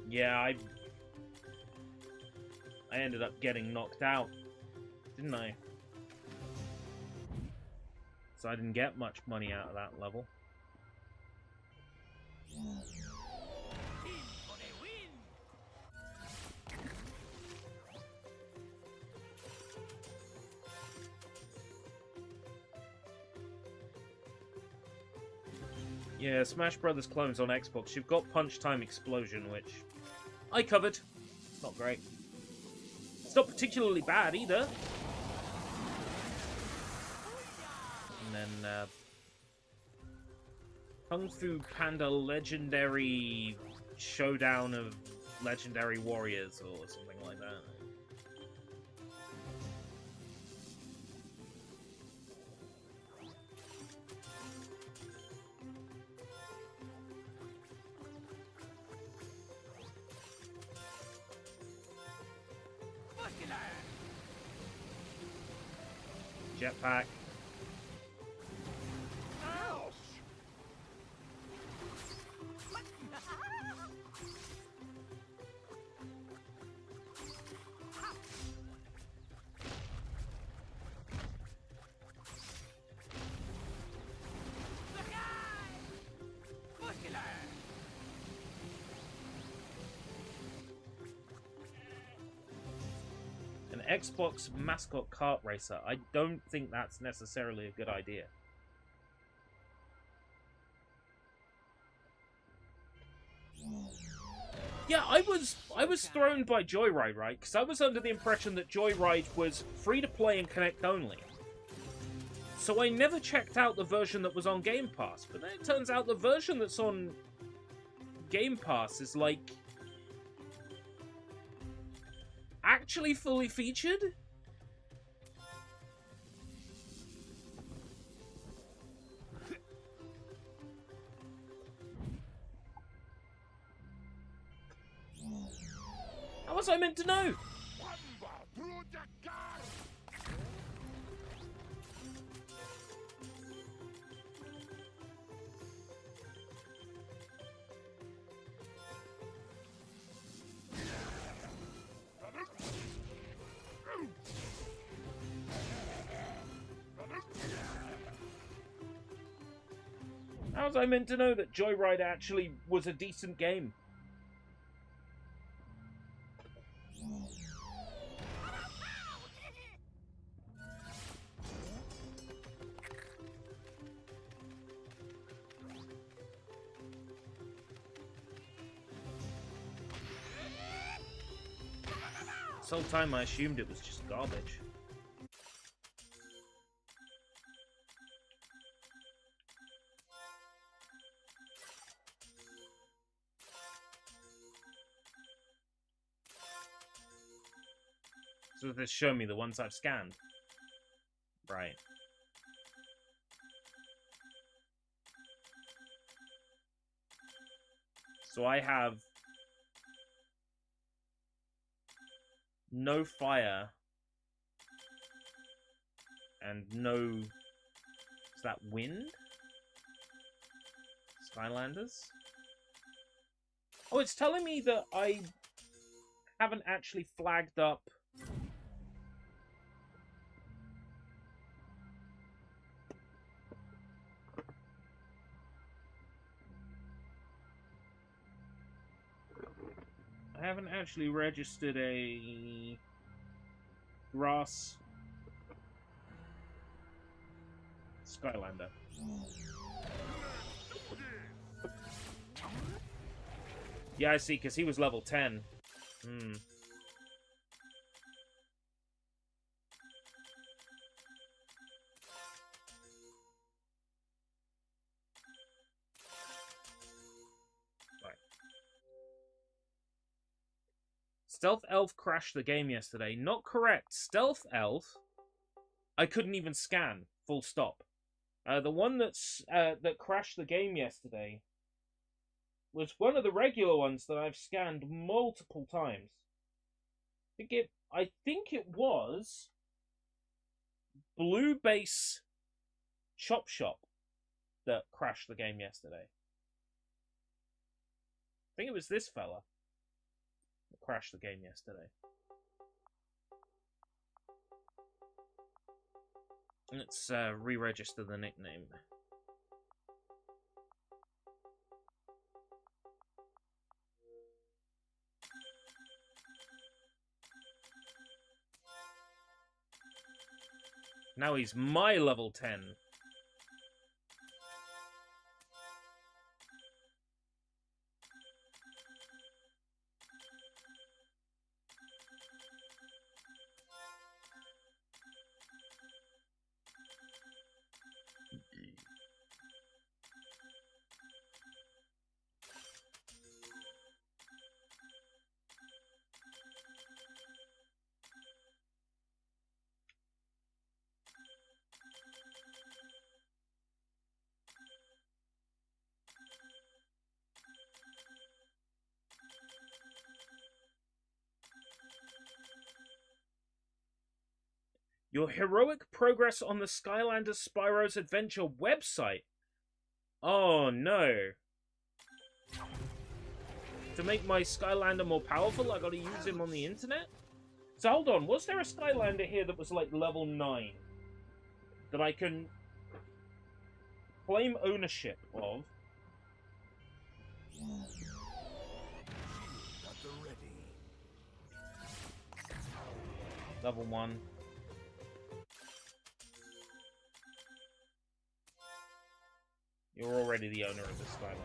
Yeah, I ended up getting knocked out, didn't I? So I didn't get much money out of that level. Yeah, Smash Brothers clones on Xbox. You've got Punch Time Explosion, which I covered. Not great. It's not particularly bad either. And then Kung Fu Panda Legendary Showdown of Legendary Warriors or something like that. Jetpack. An Xbox mascot kart racer. I don't think that's necessarily a good idea. Yeah, I was thrown by Joyride, right? Because I was under the impression that Joyride was free to play and connect only. So I never checked out the version that was on Game Pass. But then it turns out the version that's on Game Pass is like actually fully featured? How was I meant to know? How was I meant to know that Joyride actually was a decent game? This whole time I assumed it was just garbage. So this show me the ones I've scanned. Right. So I have no fire and no... Is that wind? Skylanders? Oh, it's telling me that I haven't actually flagged up I haven't actually registered a grass Skylander. Yeah, I see, because he was level 10. Hmm. Right. Stealth Elf crashed the game yesterday. Not correct. Stealth Elf, I couldn't even scan. Full stop. The one that crashed the game yesterday was one of the regular ones that I've scanned multiple times. I think it was Blue Base Chop Shop that crashed the game yesterday. I think it was this fella that crashed the game yesterday. Let's re-register the nickname. Now he's my level 10. Your heroic progress on the Skylanders Spyro's Adventure website. Oh no. To make my Skylander more powerful, I gotta use him on the internet? So hold on, was there a Skylander here that was like level 9? That I can claim ownership of? Level 1. You're already the owner of the Skylander.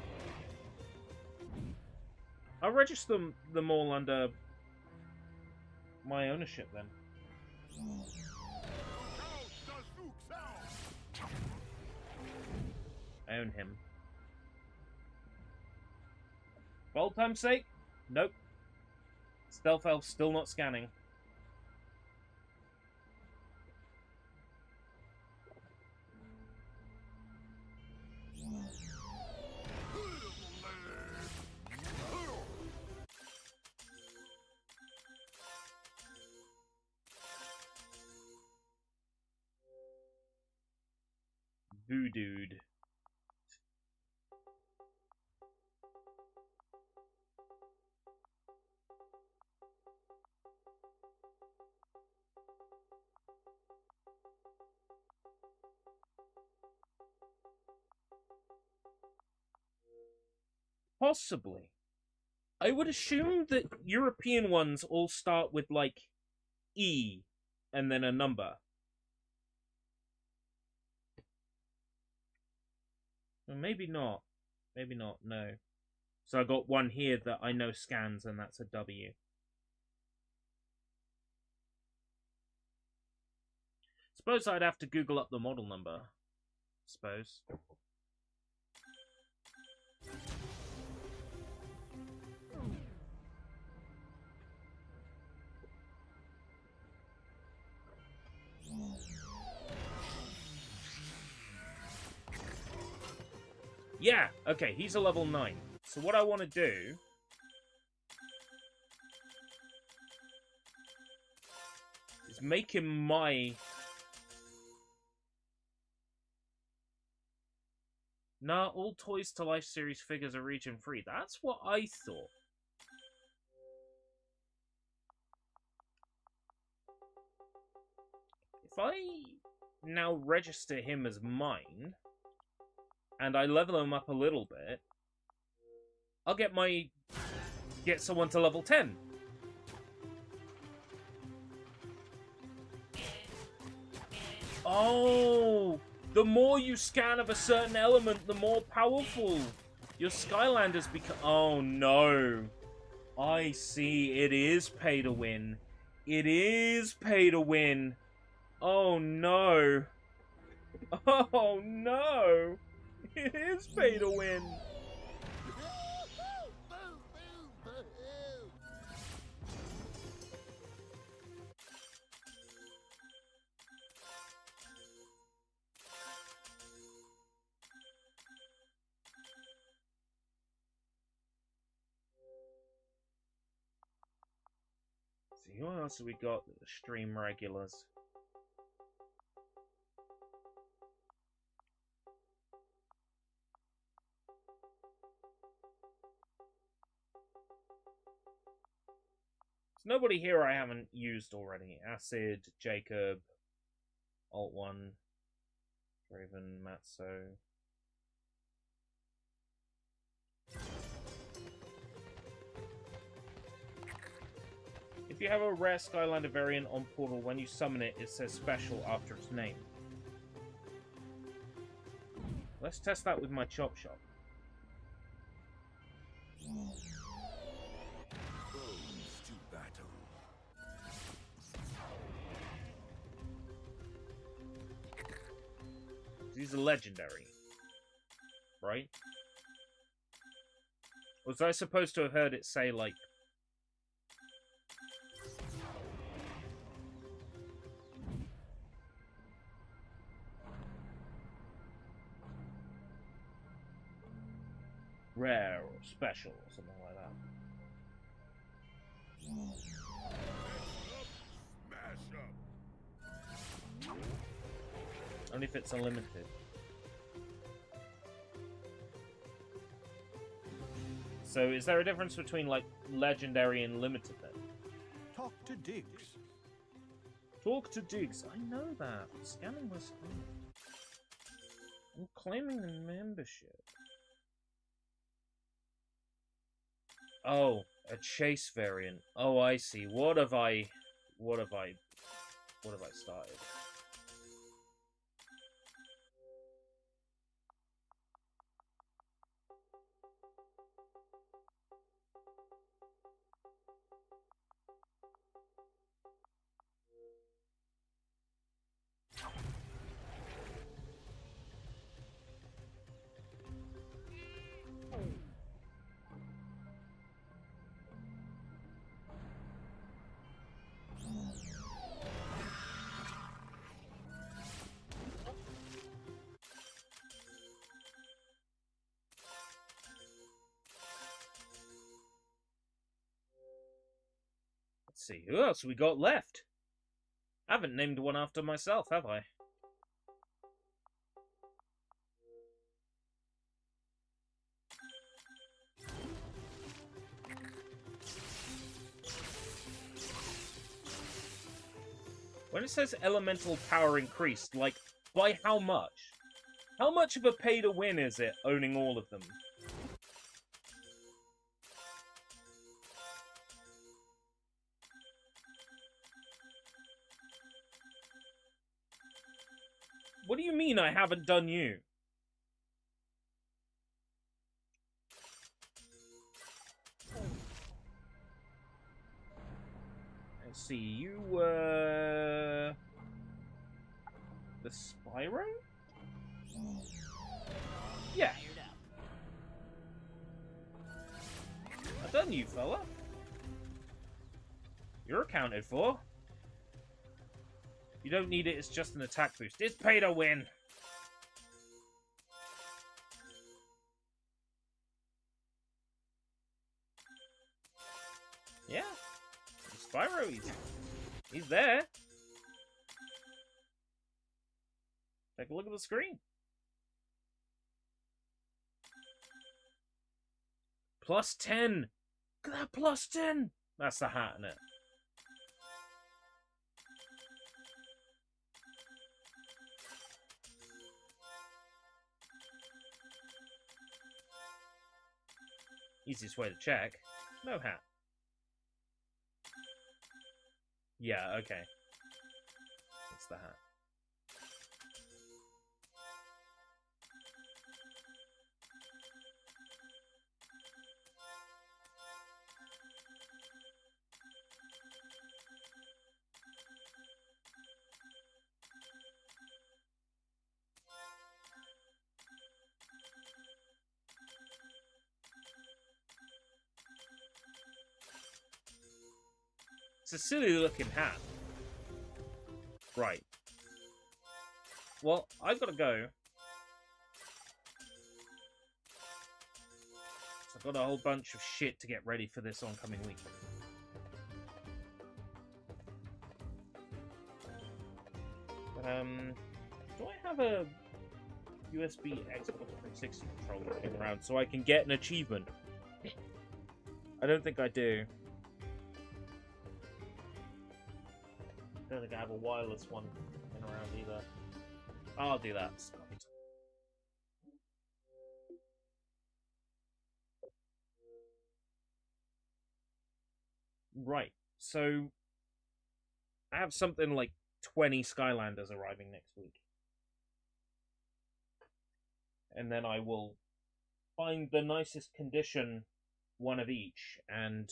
I'll register them all under my ownership then. I own him. For old time's sake? Nope. Stealth Elf still not scanning. Voodooed. Possibly. I would assume that European ones all start with, like, E and then a number. Well, maybe not. Maybe not, no. So I got one here that I know scans, and that's a W. Suppose I'd have to Google up the model number. Suppose. Yeah, okay, he's a level 9. So what I want to do... is make him my... Nah, all Toys to Life series figures are region free. That's what I thought. If I now register him as mine... and I level him up a little bit, I'll get my get someone to level 10. Oh, the more you scan of a certain element, the more powerful your Skylanders become. Oh no. I see. It is pay to win. It is pay to win. Oh no. Oh no. It is pay to win. See, who else have we got? The stream regulars. There's nobody here I haven't used already. Acid, Jacob, Alt 1, Raven, Matzo. If you have a rare Skylander variant on Portal, when you summon it, it says special after its name. Let's test that with my Chop Shop. These are legendary, right? Was I supposed to have heard it say, like... rare or special or something like that? Only if it's unlimited. So is there a difference between, like, legendary and limited then? Talk to Diggs. Talk to Diggs. I know that. Scanning was fun. I'm claiming the membership. Oh, a chase variant. Oh, I see. What have I started? Let's see, who else we got left? I haven't named one after myself, have I? When it says elemental power increased, like, by how much? How much of a pay to win is it, owning all of them? What do you mean I haven't done you? Let's see, you were... the Spyro? Yeah. I've done you, fella. You're accounted for. You don't need it, it's just an attack boost. It's pay to win! Yeah. Spyro, he's there. Take a look at the screen. Plus 10! Look at that, plus 10! That's the hat, innit? Easiest way to check. No hat. Yeah, okay. It's the hat. It's a silly looking hat. Right. Well, I've got to go. I've got a whole bunch of shit to get ready for this oncoming week. Do I have a USB Xbox 360 controller lying around so I can get an achievement? I don't think I do. I don't think I have a wireless one lying around either. I'll do that. Right, so I have something like 20 Skylanders arriving next week. And then I will find the nicest condition, one of each, and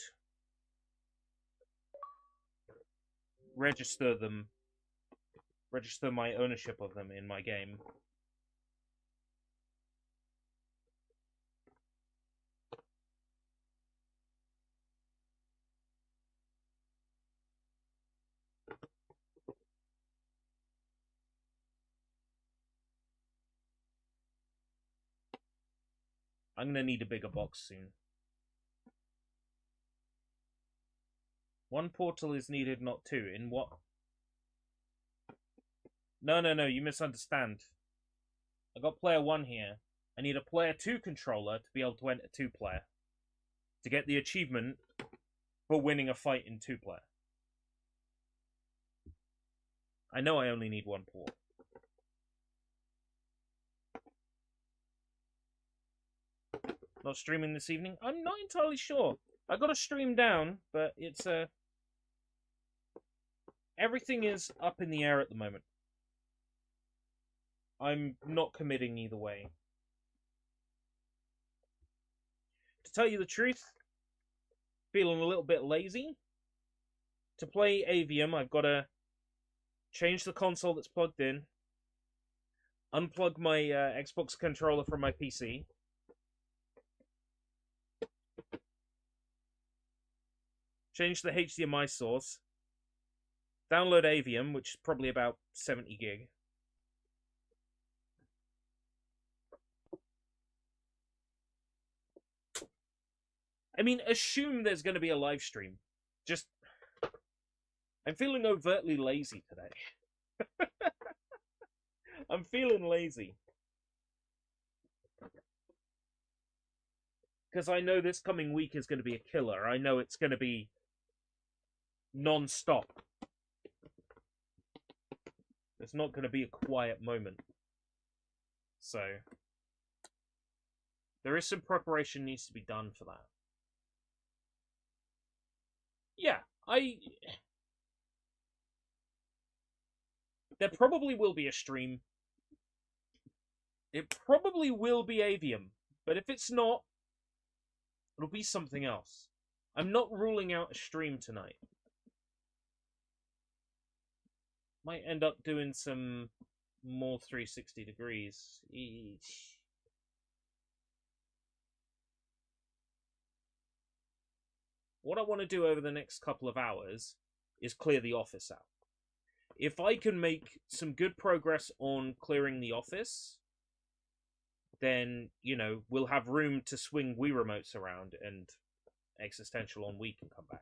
register my ownership of them in my game. I'm going to need a bigger box soon. One portal is needed, not two. In what? No, you misunderstand. I got player 1 here. I need a player 2 controller to be able to enter 2-player. To get the achievement for winning a fight in 2-player. I know I only need one port. Not streaming this evening? I'm not entirely sure. I got a stream down, but it's everything is up in the air at the moment. I'm not committing either way. To tell you the truth, feeling a little bit lazy. To play Avium, I've got to change the console that's plugged in, unplug my Xbox controller from my PC, change the HDMI source, download Avium, which is probably about 70 gig. I mean, assume there's going to be a live stream. Just, I'm feeling overtly lazy today. I'm feeling lazy. Because I know this coming week is going to be a killer. I know it's going to be non-stop. There's not going to be a quiet moment. So, there is some preparation needs to be done for that. Yeah, there probably will be a stream. It probably will be Avium. But if it's not, it'll be something else. I'm not ruling out a stream tonight. Might end up doing some more 360 degrees. Eesh. What I want to do over the next couple of hours is clear the office out. If I can make some good progress on clearing the office, then, you know, we'll have room to swing Wii remotes around and Existential on Wii can come back.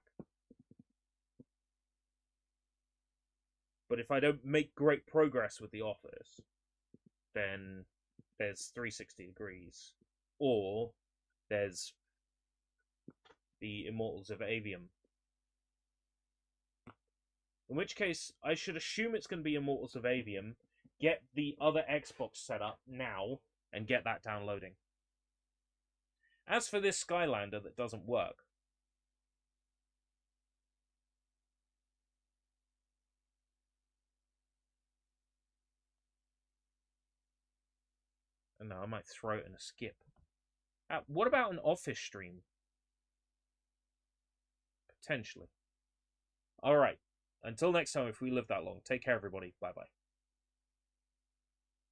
But if I don't make great progress with the office, then there's 360 degrees. Or there's the Immortals of Avium. In which case, I should assume it's going to be Immortals of Avium, get the other Xbox set up now, and get that downloading. As for this Skylander that doesn't work, No, I might throw it in a skip. What about an office stream? Potentially. Alright. Until next time, if we live that long, take care, everybody. Bye-bye.